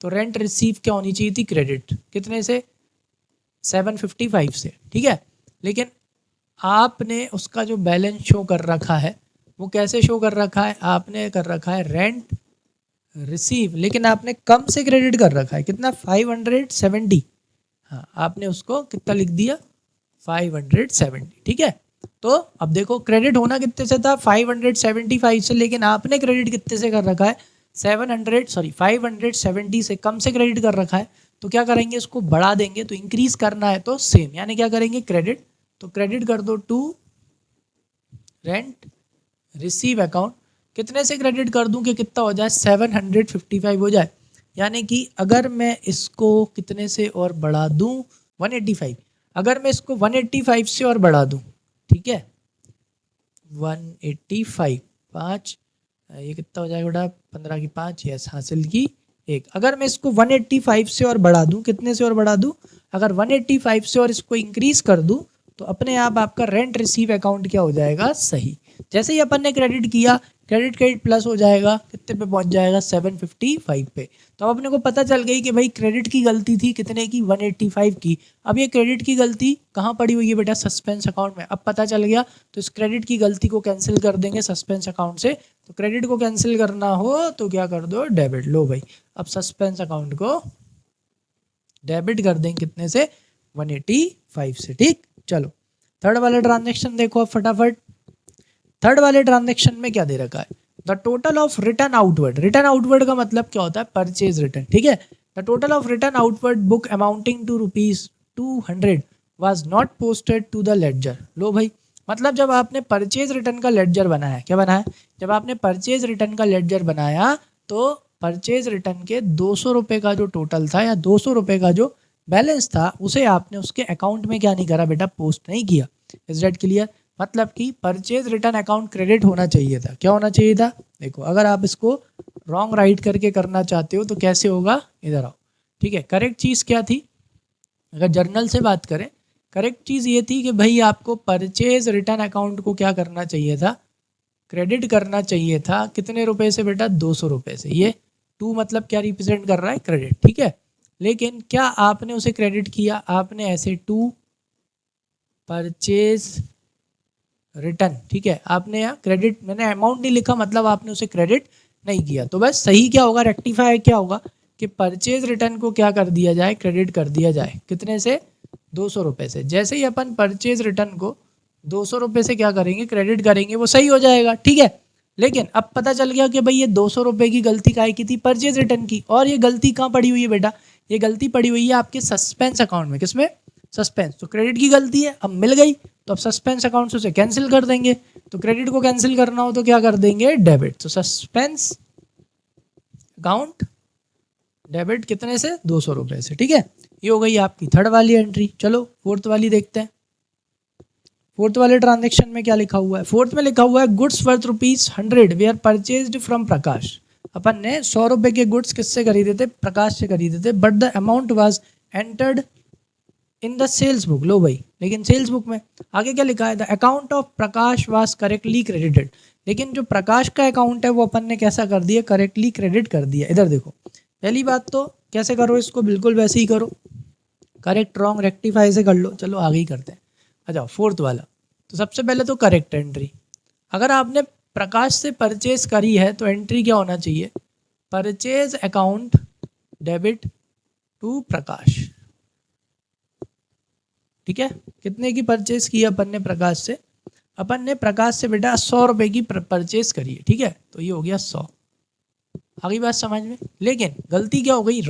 तो रेंट रिसीव क्या होनी चाहिए थी, क्रेडिट, कितने से, 755 से, ठीक है। लेकिन आपने उसका जो बैलेंस शो कर रखा है वो कैसे शो कर रखा है, आपने कर रखा है रेंट रिसीव, लेकिन आपने कम से क्रेडिट कर रखा है, कितना, 570, हाँ आपने उसको कितना लिख दिया, 570, ठीक है। तो अब देखो क्रेडिट होना कितने से था, 575 से, लेकिन आपने क्रेडिट कितने से कर रखा है, 570 से कम से क्रेडिट कर रखा है। तो क्या करेंगे, इसको बढ़ा देंगे, तो इंक्रीज करना है तो सेम, यानी क्या करेंगे, क्रेडिट, तो क्रेडिट कर दो टू रेंट रिसीव अकाउंट, कितने से क्रेडिट कर दूं कि कितना हो जाए, 755 हो जाए। यानी कि अगर मैं इसको कितने से और बढ़ा दूं, 185, अगर मैं इसको 185 से और बढ़ा दूं, ठीक है, 185, 5, ये कितना हो जाएगा बेटा, 15 की 5, यस, हासिल की 1। अगर मैं इसको 185 से और बढ़ा दूं, कितने से और बढ़ा दूं, अगर 185 से और इसको इंक्रीज कर दूं, तो अपने आप आपका रेंट रिसीव अकाउंट क्या हो जाएगा, सही। जैसे ही अपन ने क्रेडिट किया, क्रेडिट प्लस हो जाएगा, कितने पे पहुंच जाएगा, 755 पे। तो अब अपने को पता चल गई कि भाई क्रेडिट की गलती थी कितने की, 185 की। अब ये क्रेडिट की गलती कहाँ पड़ी हुई है बेटा, सस्पेंस अकाउंट में। अब पता चल गया, तो इस क्रेडिट की गलती को कैंसिल कर देंगे सस्पेंस अकाउंट से। तो क्रेडिट को कैंसिल करना हो तो क्या कर दो, डेबिट। लो भाई, अब सस्पेंस अकाउंट को डेबिट कर देंगे कितने से, 185 से, ठीक। चलो थर्ड वाला ट्रांजेक्शन देखो अब फटाफट। थर्ड वाले ट्रांजेक्शन में क्या दे रखा है, the total of return outward. Return outward का मतलब क्या होता है, परचेज रिटर्न, ठीक है। The total of return outward book amounting to ₹200 was not posted to the ledger. लो भाई, मतलब जब आपने परचेज रिटर्न का लेडजर बनाया, क्या बनाया, जब आपने परचेज रिटर्न का लेडजर बनाया, तो परचेज रिटर्न के 200 रुपये का जो टोटल था, या 200 रुपये का जो बैलेंस था, उसे आपने उसके अकाउंट में क्या नहीं करा बेटा, पोस्ट नहीं किया। Is that clear. मतलब कि परचेज रिटर्न अकाउंट क्रेडिट होना चाहिए था, क्या होना चाहिए था, देखो अगर आप इसको रॉन्ग राइट करके करना चाहते हो तो कैसे होगा, इधर आओ, ठीक है। करेक्ट चीज़ क्या थी, अगर जर्नल से बात करें, करेक्ट चीज़ ये थी कि भाई आपको परचेज रिटर्न अकाउंट को क्या करना चाहिए था, क्रेडिट करना चाहिए था, कितने रुपए से बेटा, 200 रुपये से। ये 2 मतलब क्या रिप्रेजेंट कर रहा है, क्रेडिट, ठीक है। लेकिन क्या आपने उसे क्रेडिट किया, आपने ऐसे 2 परचेज रिटर्न, ठीक है, आपने यहाँ क्रेडिट, मैंने अमाउंट नहीं लिखा, मतलब आपने उसे क्रेडिट नहीं किया। तो बस सही क्या होगा, रेक्टिफाई क्या होगा कि परचेज रिटर्न को क्या कर दिया जाए, क्रेडिट कर दिया जाए, कितने से, 200 रुपये से। जैसे ही अपन परचेज रिटर्न को 200 रुपये से क्या करेंगे, क्रेडिट करेंगे, वो सही हो जाएगा, ठीक है। लेकिन अब पता चल गया कि भाई ये 200 रुपये की गलती काहे की थी, परचेज रिटर्न की। और ये गलती कहाँ पड़ी हुई है बेटा, ये गलती पड़ी हुई है आपके सस्पेंस अकाउंट में। किसमें, सस्पेंस। तो क्रेडिट की गलती है, अब मिल गई, तो अब सस्पेंस अकाउंट से उसे कैंसिल कर देंगे। तो क्रेडिट को कैंसिल करना हो तो क्या कर देंगे, डेबिट। तो सस्पेंस अकाउंट डेबिट कितने से, 200 रुपये से, ठीक है। ये हो गई आपकी थर्ड वाली एंट्री। चलो फोर्थ वाली देखते हैं। फोर्थ वाले ट्रांजेक्शन में क्या लिखा हुआ है, फोर्थ में लिखा हुआ है goods worth ₹100 were purchased from Prakash. अपन ने 100 रुपये के गुड्स किससे खरीदे थे, प्रकाश से खरीदे थे, but the amount was entered in the sales book. लो भाई, लेकिन सेल्स बुक में आगे क्या लिखा है, the account of Prakash was correctly credited. लेकिन जो प्रकाश का अकाउंट है वो अपन ने कैसा कर दिया, करेक्टली क्रेडिट कर दिया। इधर देखो, पहली बात तो कैसे करो इसको, बिल्कुल वैसे ही करो, करेक्ट रॉन्ग रेक्टिफाई से कर लो। चलो आगे ही करते हैं। अच्छा फोर्थ वाला, तो सबसे पहले तो करेक्ट एंट्री, अगर आपने प्रकाश से परचेज करी है तो एंट्री क्या होना चाहिए, परचेज अकाउंट डेबिट टू प्रकाश, ठीक है। कितने की परचेज की अपन ने प्रकाश से, अपन ने प्रकाश से बेटा 100 रुपये की परचेज करी है, ठीक है। तो ये हो गया 100, आगे बात समझ में। लेकिन गलती क्या हो गई,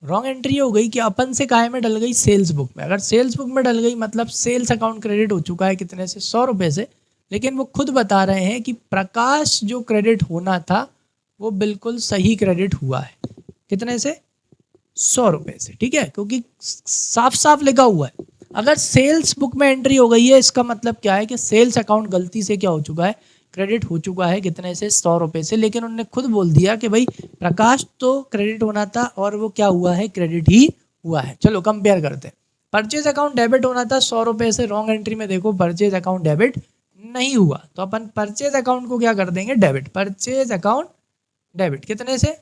रॉन्ग एंट्री हो गई कि अपन से काहे में डल गई, सेल्स बुक में। अगर सेल्स बुक में डल गई मतलब सेल्स अकाउंट क्रेडिट हो चुका है कितने से, 100 रुपये से। लेकिन वो खुद बता रहे हैं कि प्रकाश जो क्रेडिट होना था वो बिल्कुल सही क्रेडिट हुआ है, कितने से, 100 रुपये से, ठीक है। क्योंकि साफ साफ लिखा हुआ है। अगर सेल्स बुक में एंट्री हो गई है इसका मतलब क्या है कि सेल्स अकाउंट गलती से क्या हो चुका है, क्रेडिट हो चुका है, कितने से, 100 रुपये से। लेकिन उन्होंने खुद बोल दिया कि भाई प्रकाश तो क्रेडिट होना था और वो क्या हुआ है, क्रेडिट ही हुआ है। चलो कंपेयर करते हैं। परचेज अकाउंट डेबिट होना था 100 रुपये से, रॉन्ग एंट्री में देखो परचेज अकाउंट डेबिट नहीं हुआ, तो अपन परचेज अकाउंट को क्या कर देंगे, डेबिट। परचेज अकाउंट डेबिट कितने से,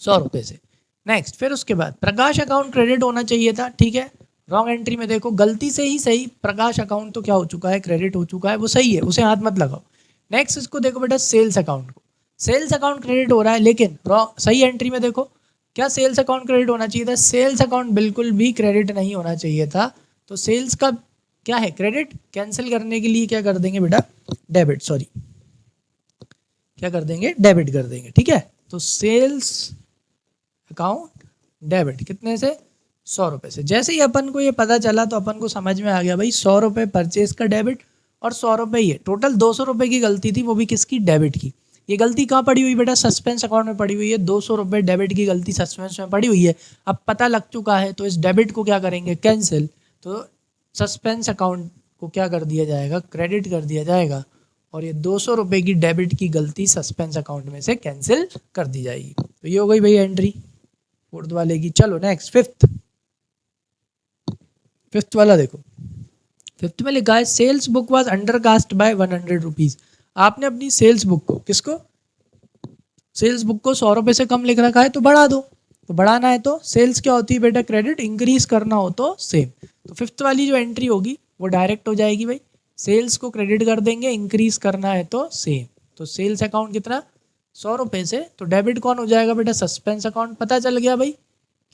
100 रुपये से। नेक्स्ट, फिर उसके बाद प्रकाश अकाउंट क्रेडिट होना चाहिए था, ठीक है, रॉन्ग एंट्री में देखो गलती से ही सही, प्रकाश अकाउंट तो क्या हो चुका है, क्रेडिट हो चुका है, वो सही है, उसे हाथ मत लगाओ। नेक्स्ट इसको देखो बेटा, सेल्स अकाउंट को, सेल्स अकाउंट क्रेडिट हो रहा है, लेकिन सही एंट्री में देखो क्या सेल्स अकाउंट क्रेडिट होना चाहिए था, सेल्स अकाउंट बिल्कुल भी क्रेडिट नहीं होना चाहिए था। तो सेल्स का क्या है, क्रेडिट, कैंसिल करने के लिए क्या कर देंगे बेटा, डेबिट, सॉरी क्या कर देंगे, डेबिट कर देंगे, ठीक है। तो सेल्स अकाउंट डेबिट कितने से, 100 रुपये से। जैसे ही अपन को ये पता चला तो अपन को समझ में आ गया भाई 100 रुपये परचेज का डेबिट और 100 रुपये ये टोटल 200 रुपये की गलती थी, वो भी किसकी, डेबिट की। ये गलती कहाँ पड़ी हुई बेटा, सस्पेंस अकाउंट में पड़ी हुई है, 200 रुपये डेबिट की गलती सस्पेंस में पड़ी हुई है। अब पता लग चुका है तो इस डेबिट को क्या करेंगे, कैंसिल। तो सस्पेंस अकाउंट को क्या कर दिया जाएगा, क्रेडिट कर दिया जाएगा, और ये 200 रुपये की डेबिट की गलती सस्पेंस अकाउंट में से कैंसिल कर दी जाएगी। तो ये हो गई भाई एंट्री फोर्थ वाले की। चलो नेक्स्ट, फिफ्थ वाला देखो, फिफ्थ में लिखा है sales book was undercast by 100 rupees. आपने अपनी सेल्स बुक को, किसको, सेल्स बुक को 100 रुपये से कम लिख रखा है तो बढ़ा दो। तो बढ़ाना है तो सेल्स क्या होती है बेटा, क्रेडिट, इंक्रीज करना हो तो सेम। तो फिफ्थ वाली जो एंट्री होगी वो डायरेक्ट हो जाएगी भाई, सेल्स को क्रेडिट कर देंगे, इंक्रीज करना है तो सेम। तो सेल्स अकाउंट कितना, 100 रुपये से, तो डेबिट कौन हो जाएगा बेटा, सस्पेंस अकाउंट। पता चल गया भाई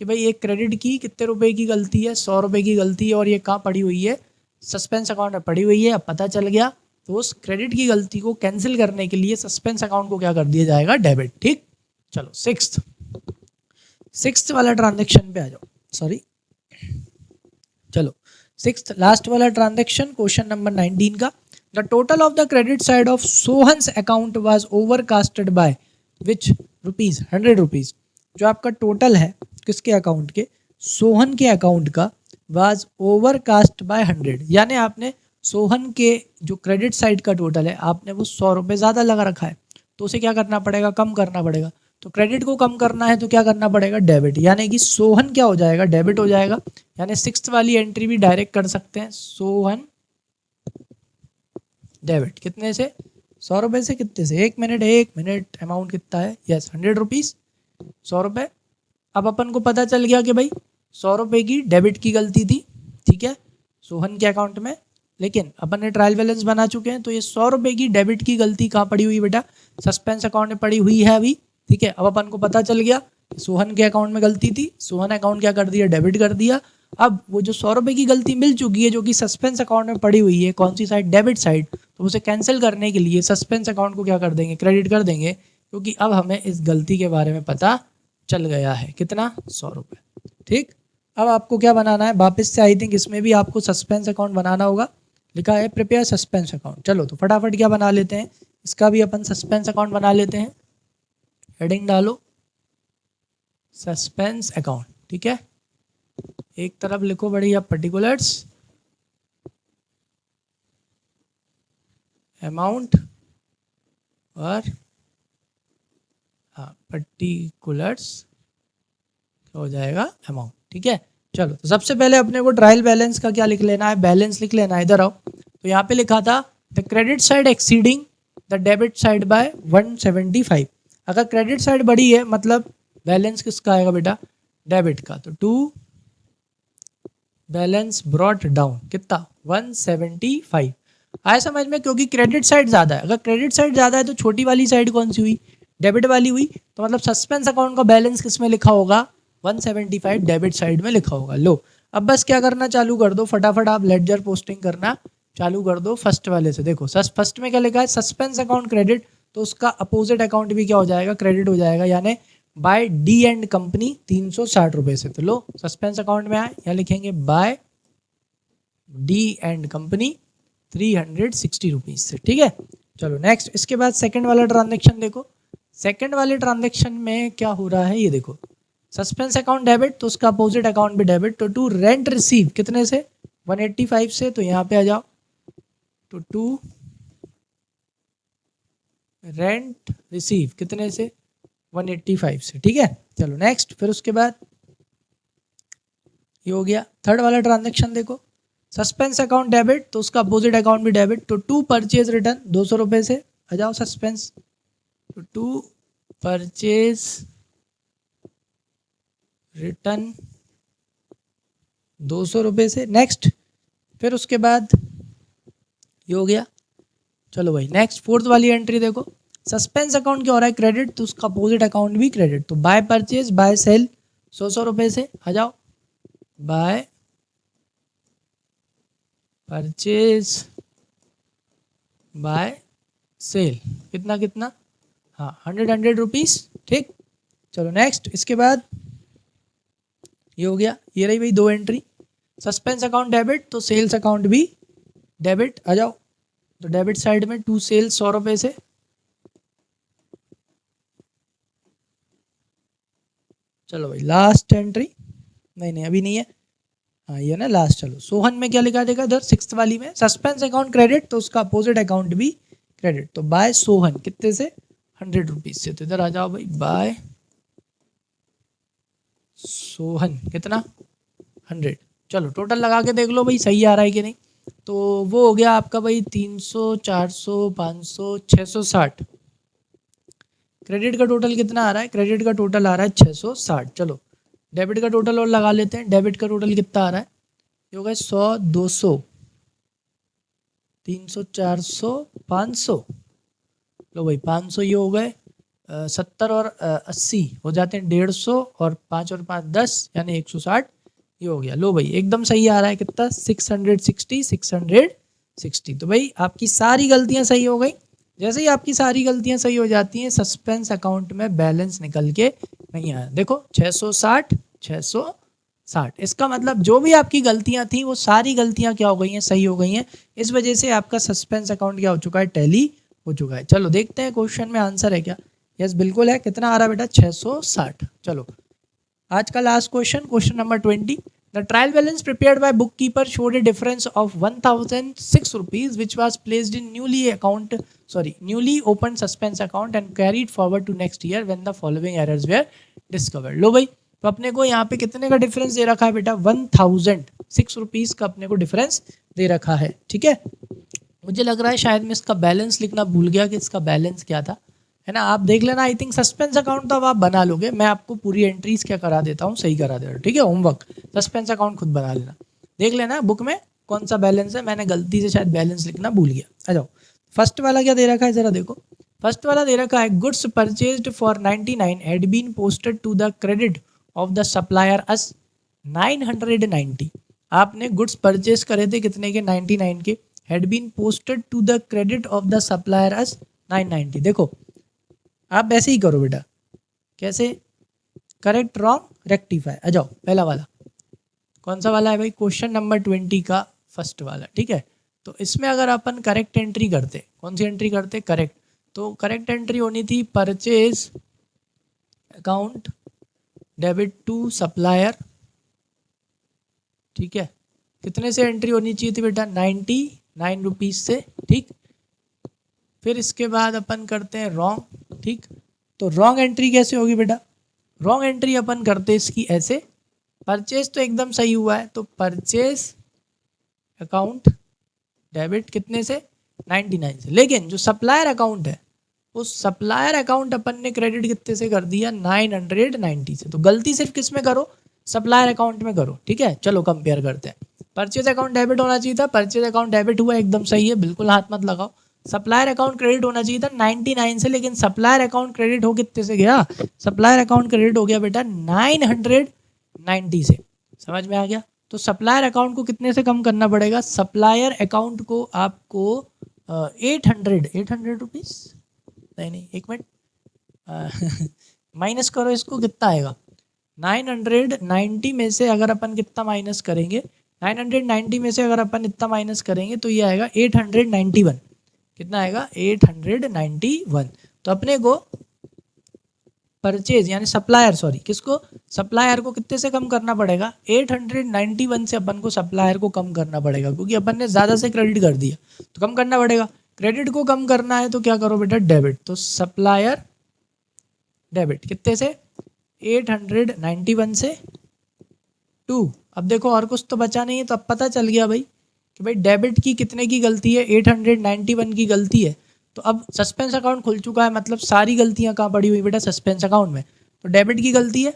कि भाई एक क्रेडिट की कितने रुपए की गलती है, 100 रुपये की गलती है, और ये कहाँ पड़ी हुई है, सस्पेंस अकाउंट में पड़ी हुई है। अब पता चल गया तो उस क्रेडिट की गलती को कैंसिल करने के लिए सस्पेंस अकाउंट को क्या कर दिया जाएगा, डेबिट, ठीक। चलो सिक्स्थ वाला ट्रांजेक्शन पे आ जाओ, सॉरी चलो सिक्स्थ लास्ट वाला ट्रांजेक्शन, क्वेश्चन नंबर 19 का। The total of the credit side of Sohan's account was overcasted by which rupees, 100 rupees. जो आपका टोटल है किसके अकाउंट के, सोहन के अकाउंट का, वाज ओवरकास्ट बाय 100, यानी आपने सोहन के जो क्रेडिट साइड का टोटल है आपने वो 100 रुपये ज़्यादा लगा रखा है, तो उसे क्या करना पड़ेगा, कम करना पड़ेगा। तो क्रेडिट को कम करना है तो क्या करना पड़ेगा, डेबिट, यानी कि सोहन क्या हो जाएगा, डेबिट हो जाएगा। यानी सिक्स्थ वाली एंट्री भी डायरेक्ट कर सकते हैं, सोहन डेबिट कितने से, 100 रुपये से, कितने से, एक मिनट अमाउंट कितना है, यस 100 रुपीज़, 100 रुपये। अब अपन को पता चल गया कि भाई 100 रुपये की डेबिट की गलती थी, ठीक है, सोहन के अकाउंट में, लेकिन अपन ने ट्रायल बैलेंस बना चुके हैं, तो ये 100 रुपये की डेबिट की गलती कहाँ पड़ी हुई बेटा, सस्पेंस अकाउंट में पड़ी हुई है अभी, ठीक है। अब अपन को पता चल गया सोहन के अकाउंट में गलती थी, सोहन अकाउंट क्या कर दिया, डेबिट कर दिया। अब वो जो 100 रुपये की गलती मिल चुकी है जो कि सस्पेंस अकाउंट में पड़ी हुई है, कौन सी साइड, डेबिट साइड, तो उसे कैंसिल करने के लिए सस्पेंस अकाउंट को क्या कर देंगे, क्रेडिट कर देंगे, क्योंकि अब हमें इस गलती के बारे में पता चल गया है, कितना, 100 रुपये, ठीक। अब आपको क्या बनाना है, वापस से आई थिंक इसमें भी आपको सस्पेंस अकाउंट बनाना होगा, लिखा है प्रिपेयर सस्पेंस अकाउंट। चलो तो फटाफट क्या बना लेते हैं, इसका भी अपन सस्पेंस अकाउंट बना लेते हैं। हेडिंग डालो सस्पेंस अकाउंट, ठीक है, एक तरफ लिखो बढ़िया पर्टिकुलर्स, अमाउंट, और हाँ पर्टिकुलर्स हो जाएगा अमाउंट, ठीक है। चलो तो सबसे पहले अपने को ट्रायल बैलेंस का क्या लिख लेना है, बैलेंस लिख लेना है, इधर आओ। तो यहाँ पे लिखा था the credit side exceeding the debit side bye 175। अगर क्रेडिट साइड बड़ी है मतलब बैलेंस किसका आएगा बेटा, डेबिट का, तो टू बैलेंस ब्रॉट डाउन कितना, 175 आया समझ में, क्योंकि क्रेडिट साइड ज़्यादा है। अगर क्रेडिट साइड ज़्यादा है तो छोटी वाली साइड कौन सी हुई, डेबिट वाली हुई, तो मतलब सस्पेंस अकाउंट का बैलेंस किस में लिखा होगा, 175 डेबिट साइड में लिखा होगा। लो अब बस क्या करना चालू कर दो, फटाफट आप लेडजर पोस्टिंग करना चालू कर दो फर्स्ट वाले से। देखो फर्स्ट में क्या लिखा है, सस्पेंस अकाउंट क्रेडिट, तो उसका अपोजिट अकाउंट भी क्या हो जाएगा, क्रेडिट हो जाएगा, यानी बाय डी एंड कंपनी 360 रुपये से। तो लो सस्पेंस अकाउंट में आए, यहाँ लिखेंगे by D and company 360 rupees से, ठीक है। चलो नेक्स्ट, इसके बाद सेकंड वाला ट्रांजेक्शन देखो। सेकंड वाले ट्रांजेक्शन में क्या हो रहा है, ये देखो सस्पेंस अकाउंट डेबिट, तो उसका अपोजिट अकाउंट भी डेबिट। तो टू रेंट रिसीव कितने से, 185 से, तो यहाँ पे आ जाओ, तो टू रेंट रिसीव कितने से, 185 से, ठीक है। चलो नेक्स्ट, फिर उसके बाद ये हो गया। थर्ड वाला ट्रांजेक्शन देखो, सस्पेंस अकाउंट डेबिट तो उसका अपोजिट अकाउंट भी डेबिट, तो टू परचेज रिटर्न 200 रुपये से आ जाओ सस्पेंस, तो टू परचेज रिटर्न 200 रुपये से। नेक्स्ट, फिर उसके बाद ये हो गया। चलो भाई नेक्स्ट फोर्थ वाली एंट्री देखो, सस्पेंस अकाउंट क्या हो रहा है क्रेडिट, तो उसका अपोजिट अकाउंट भी क्रेडिट, तो बाय परचेज बाय सेल 100 रुपये से आ जाओ, बाय परचेज बाय सेल कितना कितना, हाँ 100 रुपीज़, ठीक। चलो नेक्स्ट, इसके बाद ये हो गया। ये रही भाई दो एंट्री, सस्पेंस अकाउंट डेबिट तो सेल्स अकाउंट भी डेबिट आ जाओ, तो डेबिट साइड में टू सेल्स 100 रुपये से। चलो भाई लास्ट एंट्री, नहीं अभी नहीं है, हाँ ये ना लास्ट। चलो सोहन में क्या लिखा देखा इधर सिक्स्थ वाली में, सस्पेंस अकाउंट क्रेडिट तो उसका अपोजिट अकाउंट भी क्रेडिट, तो बाय सोहन कितने से 100 रुपीज़ से, तो इधर आ जाओ भाई बाय सोहन कितना 100। चलो टोटल लगा के देख लो भाई सही आ रहा है कि नहीं, तो वो हो गया आपका भाई 300 400 500 660। क्रेडिट का टोटल कितना आ रहा है, क्रेडिट का टोटल आ रहा है 660। चलो डेबिट का टोटल और लगा लेते हैं, डेबिट का टोटल कितना आ रहा है, ये हो गया 100 200 300 400 500। लो भाई 500 ये हो गए, 70 और 80 हो जाते हैं 150, और 5 और 5 10 यानी 160, ये हो गया। लो भाई एकदम सही आ रहा है कितना 660। तो भाई आपकी सारी गलतियां सही हो गई। जैसे ही आपकी सारी गलतियां सही हो जाती हैं, सस्पेंस अकाउंट में बैलेंस निकल के नहीं आया, देखो 660। इसका मतलब जो भी आपकी गलतियां थी वो सारी गलतियां क्या हो गई हैं, सही हो गई हैं। इस वजह से आपका सस्पेंस अकाउंट क्या हो चुका है, टैली हो चुका है। चलो देखते हैं क्वेश्चन में आंसर है क्या। यस बिल्कुल है, कितना आ रहा है बेटा 660। चलो आज का last question, question number 20। The trial balance prepared by book keeper showed a difference of 1006 rupees which was placed in newly open suspense account and carried forward to next year when the following errors were discovered. लो भाई तो अपने को यहाँ पे कितने का difference दे रखा है बेटा, 1006 रुपीज का अपने को डिफरेंस दे रखा है, ठीक है। मुझे लग रहा है शायद मैं इसका बैलेंस लिखना भूल गया कि इसका बैलेंस क्या था, है ना। आप देख लेना, आई थिंक सस्पेंस अकाउंट तो अब आप बना लोगे, मैं आपको पूरी एंट्रीज क्या करा देता हूँ, सही करा देता हूँ, ठीक है। होमवर्क सस्पेंस अकाउंट खुद बना लेना, देख लेना बुक में कौन सा बैलेंस है, मैंने गलती से शायद बैलेंस लिखना भूल गया। आ जाओ फर्स्ट वाला क्या दे रखा है जरा देखो, फर्स्ट वाला दे रखा है goods purchased for 99 had been posted to the credit of the supplier as 990। आपने गुड्स परचेज करे थे कितने के, 99 के, had been posted to the credit of the supplier as 990। देखो आप ऐसे ही करो बेटा, कैसे, करेक्ट रॉन्ग रेक्टिफाई। आ जाओ पहला वाला कौन सा वाला है भाई, क्वेश्चन नंबर 20 का फर्स्ट वाला, ठीक है। तो इसमें अगर अपन करेक्ट एंट्री करते, कौन सी एंट्री करते, करेक्ट, तो करेक्ट एंट्री होनी थी purchase account debit to supplier, ठीक है। कितने से एंट्री होनी चाहिए थी बेटा, 99 रुपीज़ से, ठीक। फिर इसके बाद अपन करते हैं रॉन्ग, ठीक। तो रॉन्ग एंट्री कैसे होगी बेटा, रॉन्ग एंट्री अपन करते इसकी ऐसे, परचेज तो एकदम सही हुआ है, तो परचेज अकाउंट डेबिट कितने से, 99 से, लेकिन जो सप्लायर अकाउंट है उस सप्लायर अकाउंट अपन ने क्रेडिट कितने से कर दिया, 990 से। तो गलती सिर्फ किस में करो, सप्लायर अकाउंट में करो, ठीक है। चलो कंपेयर करते हैं, परचेज अकाउंट डेबिट होना चाहिए था, परचेज अकाउंट डेबिट हुआ, एकदम सही है, बिल्कुल हाथ मत लगाओ। सप्लायर अकाउंट क्रेडिट होना चाहिए था 99 से, लेकिन सप्लायर अकाउंट क्रेडिट हो कितने से गया, सप्लायर अकाउंट क्रेडिट हो गया बेटा 990 से। समझ में आ गया। तो सप्लायर अकाउंट को कितने से कम करना पड़ेगा, सप्लायर अकाउंट को आपको 800 रुपीज़, नहीं एक मिनट माइनस करो इसको, कितना आएगा 990 में से अगर अपन कितना माइनस करेंगे, 990 में से अगर अपन इतना माइनस करेंगे तो ये आएगा 891। कितना आएगा 891। तो अपने को परचेज यानी सप्लायर, सॉरी किसको, सप्लायर को कितने से कम करना पड़ेगा, 891 से अपन को सप्लायर को कम करना पड़ेगा, क्योंकि अपन ने ज़्यादा से क्रेडिट कर दिया तो कम करना पड़ेगा। क्रेडिट को कम करना है तो क्या करो बेटा, डेबिट, तो सप्लायर डेबिट कितने से, 891 से टू अब देखो और कुछ तो बचा नहीं है, तो अब पता चल गया भाई कि भाई डेबिट की कितने की गलती है, 891 की गलती है। तो अब सस्पेंस अकाउंट खुल चुका है, मतलब सारी गलतियां कहाँ पड़ी हुई बेटा, सस्पेंस अकाउंट में। तो डेबिट की गलती है,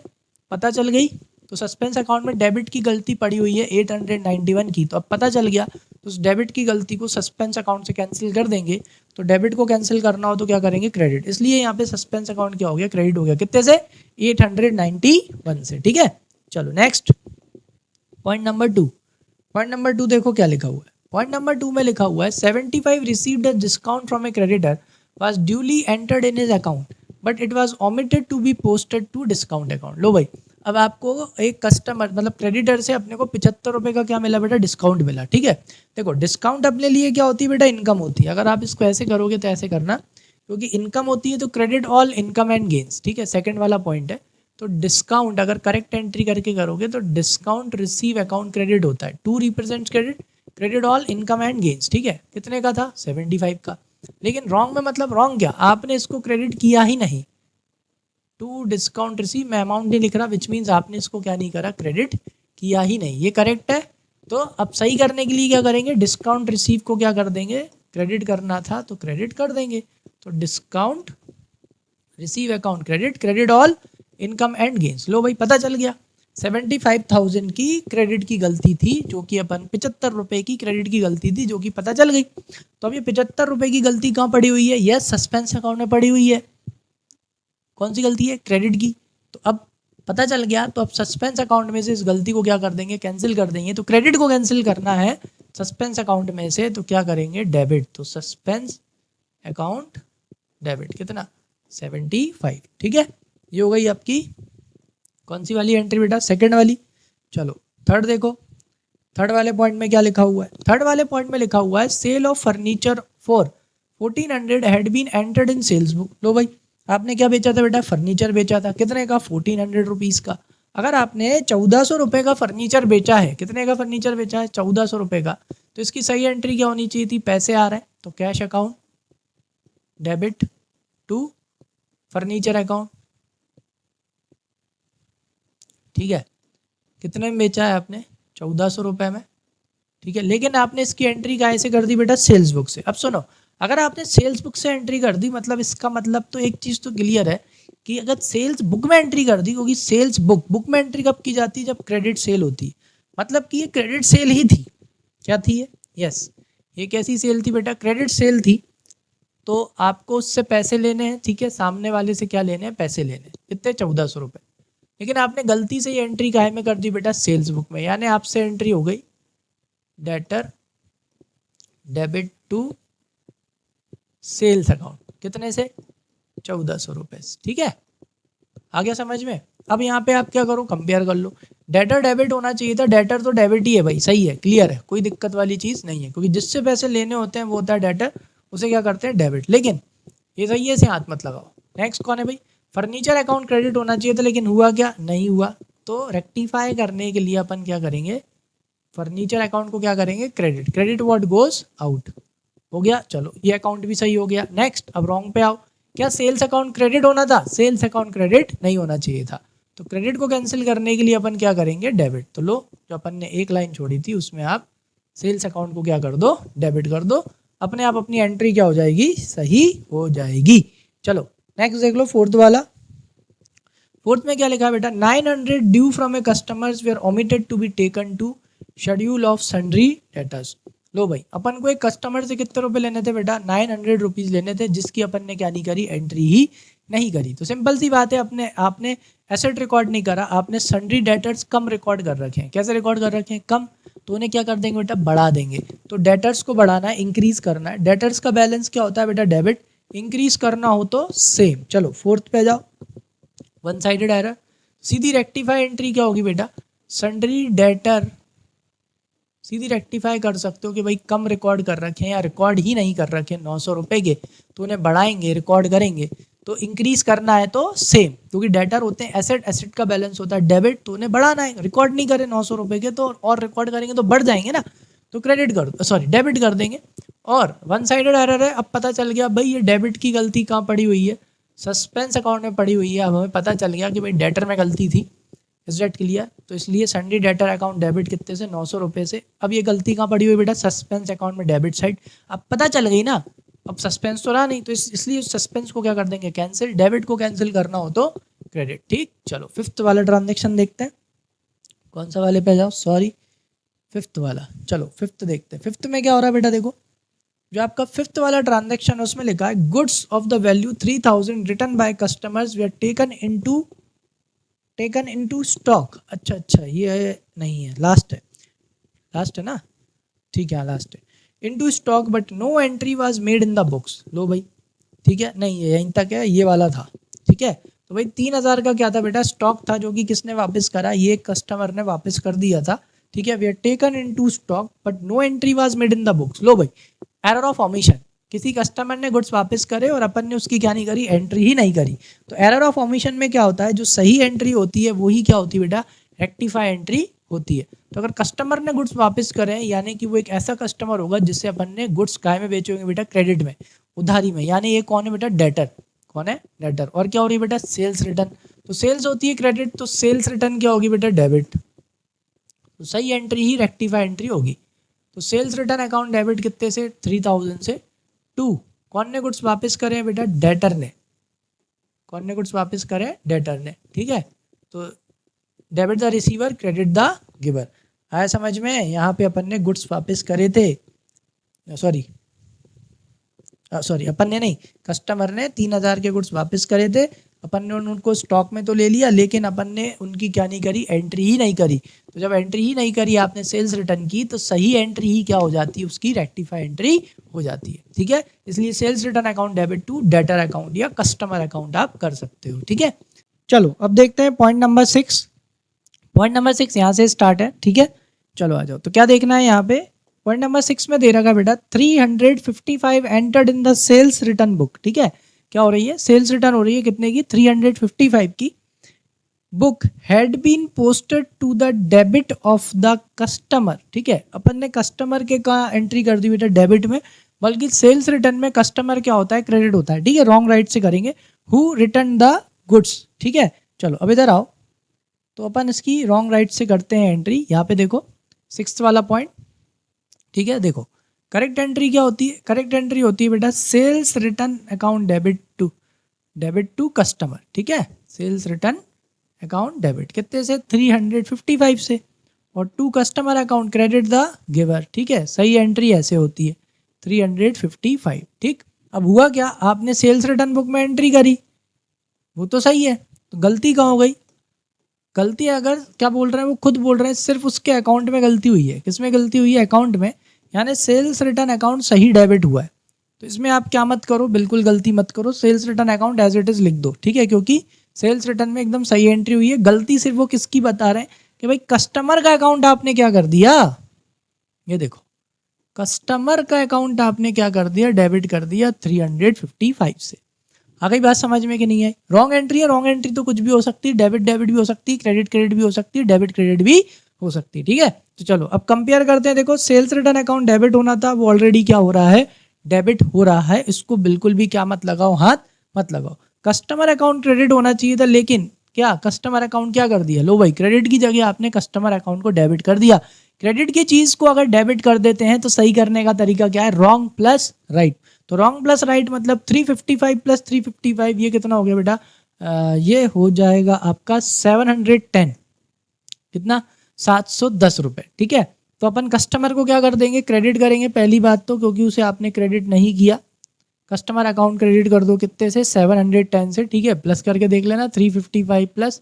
पता चल गई। तो सस्पेंस अकाउंट में डेबिट की गलती पड़ी हुई है 891 की, तो अब पता चल गया। तो उस डेबिट की गलती को सस्पेंस अकाउंट से कैंसिल कर देंगे। तो डेबिट को कैंसिल करना हो तो क्या करेंगे, क्रेडिट। इसलिए यहाँ पे सस्पेंस अकाउंट क्या हो गया, क्रेडिट हो गया। कितने से, 891 से। ठीक है, चलो next point number 2। Point number 2 देखो क्या लिखा हुआ है। पॉइंट नंबर 2 में लिखा हुआ है 75 received a discount from a creditor was duly entered in his account but it was omitted to be posted to discount account. लो भाई, अब आपको एक कस्टमर मतलब क्रेडिटर से अपने को 75 रुपये का क्या मिला बेटा, डिस्काउंट मिला। ठीक है, देखो डिस्काउंट अपने लिए क्या होती है बेटा, इनकम होती है। अगर आप इसको ऐसे करोगे तो ऐसे करना, क्योंकि इनकम होती है तो credit all income and gains. ठीक है, सेकंड वाला पॉइंट है। तो डिस्काउंट अगर करेक्ट एंट्री करके करोगे तो डिस्काउंट रिसीव अकाउंट क्रेडिट होता है। To represents credit, credit all income and gains. ठीक है, कितने का था, 75 का। लेकिन रॉन्ग में मतलब रॉन्ग क्या, आपने इसको क्रेडिट किया ही नहीं। टू डिस्काउंट रिसीव, मैं अमाउंट नहीं लिख रहा, विच मीन्स आपने इसको क्या नहीं करा, क्रेडिट किया ही नहीं। ये करेक्ट है। तो अब सही करने के लिए क्या करेंगे, डिस्काउंट रिसीव को क्या कर देंगे, क्रेडिट करना था तो क्रेडिट कर देंगे। तो discount receive account credit, credit all income and gains. लो भाई पता चल गया, 75,000 की क्रेडिट की गलती थी, जो कि अपन 75 रुपये की क्रेडिट की गलती थी, जो कि पता चल गई। तो अब ये 75 रुपये की गलती कहाँ पड़ी हुई है, यस सस्पेंस अकाउंट में पड़ी हुई है। कौन सी गलती है, क्रेडिट की। तो अब पता चल गया, तो अब सस्पेंस अकाउंट में से इस गलती को क्या कर देंगे, कैंसिल कर देंगे। तो क्रेडिट को कैंसिल करना है सस्पेंस अकाउंट में से, तो क्या करेंगे, डेबिट। तो सस्पेंस अकाउंट डेबिट कितना, 75। ठीक है, ये हो गई आपकी कौन सी वाली एंट्री बेटा, सेकंड वाली। चलो थर्ड देखो, थर्ड वाले पॉइंट में क्या लिखा हुआ है। थर्ड वाले पॉइंट में लिखा हुआ है sale of furniture for 1400 had been entered in sales book. लो भाई, आपने क्या बेचा था बेटा, फर्नीचर बेचा था। कितने का, 1400 रुपीज़ का। अगर आपने 1400 रुपये का फर्नीचर बेचा है, कितने का फर्नीचर बेचा है, 1400 रुपये का, तो इसकी सही एंट्री क्या होनी चाहिए थी, पैसे आ रहे हैं तो cash account debit to furniture account. ठीक है, कितने में बेचा है आपने, 1400 रुपये में। ठीक है, लेकिन आपने इसकी एंट्री कहाँ से कर दी बेटा, सेल्स बुक से। अब सुनो, अगर आपने सेल्स बुक से एंट्री कर दी, मतलब इसका मतलब तो एक चीज़ तो क्लियर है कि अगर सेल्स बुक में एंट्री कर दी, क्योंकि सेल्स बुक में एंट्री कब की जाती है, जब क्रेडिट सेल होती है। मतलब कि ये क्रेडिट सेल ही थी। क्या थी ये, यस ये कैसी सेल थी बेटा, क्रेडिट सेल थी। तो आपको उससे पैसे लेने हैं। ठीक है, सामने वाले से क्या लेने हैं, पैसे लेने हैं। कितने, 1400 रुपये। लेकिन आपने गलती से ये एंट्री काहे में कर दी बेटा, सेल्स बुक में। यानी आपसे एंट्री हो गई debtor debit to sales account, कितने से, 1400 रुपये। ठीक है, आ गया समझ में। अब यहाँ पे आप क्या करो, कंपेयर कर लो। डेटर डेबिट होना चाहिए था, डेटर तो डेबिट ही है भाई, सही है, क्लियर है, कोई दिक्कत वाली चीज़ नहीं है, क्योंकि जिससे पैसे लेने होते हैं वो होता है डेटर, उसे क्या करते हैं, डेबिट। लेकिन ये सही है, से हाथ मत लगाओ। नेक्स्ट कौन है भाई, फर्नीचर अकाउंट क्रेडिट होना चाहिए था, लेकिन हुआ क्या, नहीं हुआ। तो रेक्टिफाई करने के लिए अपन क्या करेंगे, फर्नीचर अकाउंट को क्या करेंगे, credit. Credit what goes out, हो गया। चलो ये अकाउंट भी सही हो गया। नेक्स्ट, अब रॉन्ग पे आओ। क्या सेल्स अकाउंट क्रेडिट होना था, सेल्स अकाउंट क्रेडिट नहीं होना चाहिए था। तो क्रेडिट को कैंसिल करने के लिए अपन क्या करेंगे, डेबिट। तो लो, जो अपन ने एक लाइन छोड़ी थी उसमें आप सेल्स अकाउंट को क्या कर दो, डेबिट कर दो। अपने आप अपनी एंट्री क्या हो जाएगी, सही हो जाएगी। चलो नेक्स्ट देख लो, फोर्थ वाला। फोर्थ में क्या लिखा है बेटा, 900 due from a customers were omitted to be taken to schedule of sundry debtors. लो भाई, अपन को एक कस्टमर से कितने रुपए लेने थे बेटा, 900 रुपीज़ लेने थे, जिसकी अपन ने क्या नहीं करी, एंट्री ही नहीं करी। तो सिंपल सी बात है, आपने एसेट रिकॉर्ड नहीं करा, आपने सन्ड्री डेटर्स कम रिकॉर्ड कर रखे हैं। कैसे रिकॉर्ड कर रखे हैं, कम। तो उन्हें क्या कर देंगे बेटा, बढ़ा देंगे। तो डेटर्स को बढ़ाना है, इंक्रीज करना है। डेटर्स का बैलेंस क्या होता है बेटा, डेबिट। इंक्रीज करना हो तो सेम। चलो फोर्थ पे जाओ, वन साइडेड एरर। सीधी रेक्टिफाई एंट्री क्या होगी बेटा, सन्ड्री डेटर सीधी रेक्टिफाई कर सकते हो कि भाई कम रिकॉर्ड कर रखे हैं या रिकॉर्ड ही नहीं कर रखे 900 रुपये के, तो उन्हें बढ़ाएंगे, रिकॉर्ड करेंगे। तो इंक्रीज करना है तो सेम, क्योंकि डेटर होते हैं एसेट, एसेट का बैलेंस होता है डेबिट, तो उन्हें बढ़ाना है। रिकॉर्ड नहीं करें 900 रुपये के तो, और रिकॉर्ड करेंगे तो बढ़ जाएंगे ना, तो क्रेडिट कर दो, सॉरी डेबिट कर देंगे। और वन साइडेड एरर है। अब पता चल गया भाई ये डेबिट की गलती कहाँ पड़ी हुई है, सस्पेंस अकाउंट में पड़ी हुई है। अब हमें पता चल गया कि भाई डेटर में गलती थी, इज दैट क्लियर? तो इसलिए सन्डी डेटर अकाउंट डेबिट कितने से 900 रुपये से। अब ये गलती कहाँ पड़ी हुई बेटा? सस्पेंस अकाउंट में डेबिट साइड। अब पता चल गई ना, अब सस्पेंस तो रहा नहीं, तो इसलिए सस्पेंस को क्या कर देंगे? कैंसिल। डेबिट को कैंसिल करना हो तो क्रेडिट। ठीक, चलो फिफ्थ वाला ट्रांजेक्शन देखते हैं। कौन सा वाले पे जाओ, सॉरी फिफ्थ वाला। चलो फिफ्थ देखते हैं। फिफ्थ में क्या हो रहा है बेटा? देखो जो आपका फिफ्थ वाला ट्रांजेक्शन उसमें लिखा है goods of the value 3000 return by customers were taken into stock. अच्छा ये नहीं है, लास्ट है ना? ठीक है, लास्ट है। Into stock but no entry was made in the books. लो भाई, ठीक है, नहीं है, यहीं तक है, ये वाला था। ठीक है, तो भाई 3000 का क्या था बेटा? स्टॉक था, जो कि किसने वापस करा? ये कस्टमर ने वापस कर दिया था। ठीक है, we are taken into stock but no entry was made in the books. लो भाई, एरर ऑफ ओमिशन, किसी कस्टमर ने गुड्स वापस करे और अपन ने उसकी क्या नहीं करी? एंट्री ही नहीं करी। तो एरर ऑफ ओमिशन में क्या होता है? जो सही एंट्री होती है वही क्या होती है बेटा? रेक्टिफाई एंट्री होती है। तो अगर कस्टमर ने गुड्स वापस करें, यानी कि वो एक ऐसा कस्टमर होगा जिससे अपन ने गुड्स काय में बेचे होंगे बेटा? क्रेडिट में, उधारी में। यानी ये कौन है बेटा? डेटर। कौन है? डेटर। और क्या हो रही है बेटा? Sales return. तो सेल्स होती है क्रेडिट, तो सेल्स रिटर्न क्या होगी बेटा? डेबिट। तो सही एंट्री ही रेक्टिफाई एंट्री होगी। तो सेल्स रिटर्न अकाउंट डेबिट कितने से? 3000 से 2। कौन ने गुड्स वापस करे बेटा? डेटर ने। कौन ने गुड्स वापस करे? डेटर ने। ठीक है, तो debit the receiver, credit the giver. आया समझ में? यहाँ पे अपन ने गुड्स वापस करे थे, सॉरी अपन ने नहीं, कस्टमर ने 3000 के गुड्स वापस करे थे। अपन ने उनको स्टॉक में तो ले लिया, लेकिन अपन ने उनकी क्या नहीं करी? एंट्री ही नहीं करी। तो जब एंट्री ही नहीं करी आपने सेल्स रिटर्न की, तो सही एंट्री ही क्या हो जाती है? उसकी रेक्टिफाई एंट्री हो जाती है। ठीक है, इसलिए sales return account debit to debtor account या कस्टमर अकाउंट आप कर सकते हो। ठीक है, चलो अब देखते हैं पॉइंट नंबर 6। पॉइंट नंबर 6 यहाँ से स्टार्ट है। ठीक है, चलो आ जाओ। तो क्या देखना है यहाँ पे? पॉइंट नंबर 6 में दे रखा बेटा 355 entered in the sales return book. ठीक है, क्या हो रही है? सेल्स रिटर्न हो रही है कितने की? 355 की। Book had been posted to the debit of the customer. ठीक है, अपन ने कस्टमर के कहाँ एंट्री कर दी बेटा? डेबिट में। बल्कि सेल्स रिटर्न में कस्टमर क्या होता है? क्रेडिट होता है। ठीक है, रॉन्ग राइट से करेंगे। Who return the goods. ठीक है, चलो अब इधर आओ। तो अपन इसकी रॉन्ग राइट से करते हैं एंट्री। यहाँ पे देखो 6th वाला पॉइंट। ठीक है, देखो करेक्ट एंट्री क्या होती है? करेक्ट एंट्री होती है बेटा sales return account debit to customer. ठीक है, सेल्स रिटर्न अकाउंट डेबिट कितने से? 355 से। और to customer account credit the giver. ठीक है, सही एंट्री ऐसे होती है 355। ठीक, अब हुआ क्या? आपने सेल्स रिटर्न बुक में एंट्री करी, वो तो सही है, तो गलती कहाँ हो गई? गलती अगर क्या बोल रहे हैं? वो खुद बोल रहे हैं सिर्फ उसके अकाउंट में गलती हुई है। किसमें गलती हुई है? अकाउंट में। यानी सेल्स रिटर्न अकाउंट सही डेबिट हुआ है। तो इसमें आप क्या मत करो, बिल्कुल गलती मत करो, sales return account as it is लिख दो। ठीक है, क्योंकि सेल्स रिटर्न में एकदम सही एंट्री हुई है। गलती सिर्फ वो किसकी बता रहे हैं कि भाई कस्टमर का अकाउंट आपने क्या कर दिया? ये देखो, कस्टमर का अकाउंट आपने क्या कर दिया? डेबिट कर दिया 355 से। आ गई बात समझ में कि नहीं है? रॉन्ग एंट्री है। रॉन्ग एंट्री तो कुछ भी हो सकती है, डेबिट भी हो सकती है, क्रेडिट भी हो सकती है, डेबिट क्रेडिट भी हो सकती है। ठीक है, तो चलो अब कंपेयर करते हैं। देखो सेल्स रिटर्न अकाउंट डेबिट होना था, वो ऑलरेडी क्या हो रहा है? डेबिट हो रहा है। इसको बिल्कुल भी क्या मत लगाओ, हाथ मत लगाओ। कस्टमर अकाउंट क्रेडिट होना चाहिए था, लेकिन क्या कस्टमर अकाउंट क्या कर दिया? लो भाई, क्रेडिट की जगह आपने कस्टमर अकाउंट को डेबिट कर दिया। क्रेडिट की चीज को अगर डेबिट कर देते हैं तो सही करने का तरीका क्या है? Wrong plus right. तो रॉन्ग प्लस राइट मतलब 355 प्लस 355, ये कितना हो गया बेटा? ये हो जाएगा आपका 710। कितना? 710 रुपये। ठीक है, तो अपन कस्टमर को क्या कर देंगे? क्रेडिट करेंगे पहली बात तो, क्योंकि उसे आपने क्रेडिट नहीं किया। कस्टमर अकाउंट क्रेडिट कर दो कितने से? 710 से। ठीक है, प्लस करके देख लेना, 355 प्लस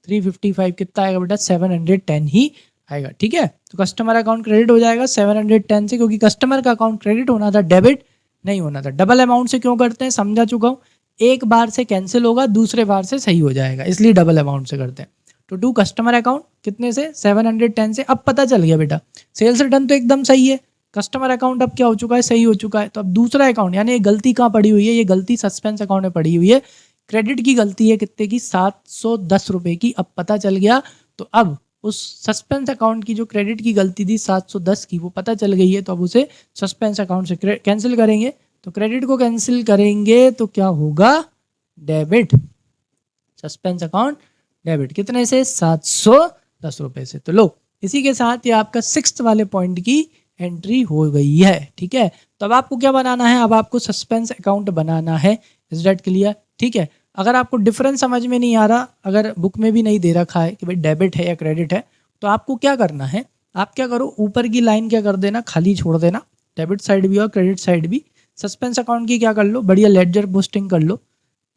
355 कितना आएगा बेटा? 710 ही आएगा। ठीक है, तो कस्टमर अकाउंट क्रेडिट हो जाएगा 710 से, क्योंकि कस्टमर का अकाउंट क्रेडिट होना था, डेबिट नहीं होना था। डबल अमाउंट से क्यों करते हैं समझा चुका हूँ। एक बार से कैंसिल होगा, दूसरे बार से सही हो जाएगा, इसलिए डबल अमाउंट से करते हैं। तो टू कस्टमर अकाउंट कितने से? 710 से। अब पता चल गया बेटा, सेल्स रिटर्न तो एकदम सही है, कस्टमर अकाउंट अब क्या हो चुका है? सही हो चुका है। तो अब दूसरा अकाउंट, यानी ये गलती कहाँ पड़ी हुई है? ये गलती सस्पेंस अकाउंट में पड़ी हुई है। क्रेडिट की गलती है कितने की? 710 रुपये की। अब पता चल गया, तो अब उस सस्पेंस अकाउंट की जो क्रेडिट की गलती थी 710 की, वो पता चल गई है। तो अब उसे सस्पेंस अकाउंट से कैंसिल करेंगे। तो क्रेडिट को कैंसिल करेंगे तो क्या होगा? डेबिट। सस्पेंस अकाउंट डेबिट कितने से 710 रुपए से। तो लो इसी के साथ ये आपका 6th वाले पॉइंट की एंट्री हो गई है। ठीक है, तो अब आपको क्या बनाना है, अब आपको सस्पेंस अकाउंट बनाना है। Is that clear? ठीक है, अगर आपको डिफरेंस समझ में नहीं आ रहा, अगर बुक में भी नहीं दे रखा है कि भाई डेबिट है या क्रेडिट है, तो आपको क्या करना है, आप क्या करो, ऊपर की लाइन क्या कर देना, खाली छोड़ देना, डेबिट साइड भी और क्रेडिट साइड भी। सस्पेंस अकाउंट की क्या कर लो, बढ़िया लेडजर पोस्टिंग कर लो।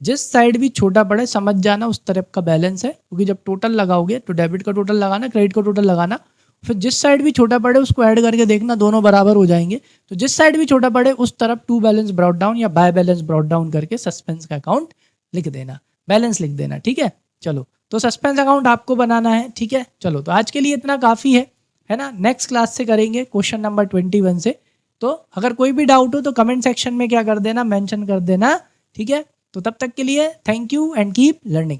जिस साइड भी छोटा पड़े समझ जाना उस तरफ का बैलेंस है, क्योंकि जब टोटल लगाओगे तो डेबिट का टोटल लगाना, क्रेडिट का टोटल लगाना, फिर जिस साइड भी छोटा पड़े उसको ऐड करके देखना, दोनों बराबर हो जाएंगे। तो जिस साइड भी छोटा पड़े उस तरफ टू बैलेंस ब्रॉट डाउन या बाय बैलेंस ब्रॉट डाउन करके सस्पेंस का अकाउंट लिख देना, बैलेंस लिख देना। ठीक है, चलो तो सस्पेंस अकाउंट आपको बनाना है। ठीक है, चलो तो आज के लिए इतना काफ़ी है ना। नेक्स्ट क्लास से करेंगे क्वेश्चन नंबर 21 से। तो अगर कोई भी डाउट हो तो कमेंट सेक्शन में क्या कर देना, मेंशन कर देना। ठीक है, तो तब तक के लिए thank you and keep learning.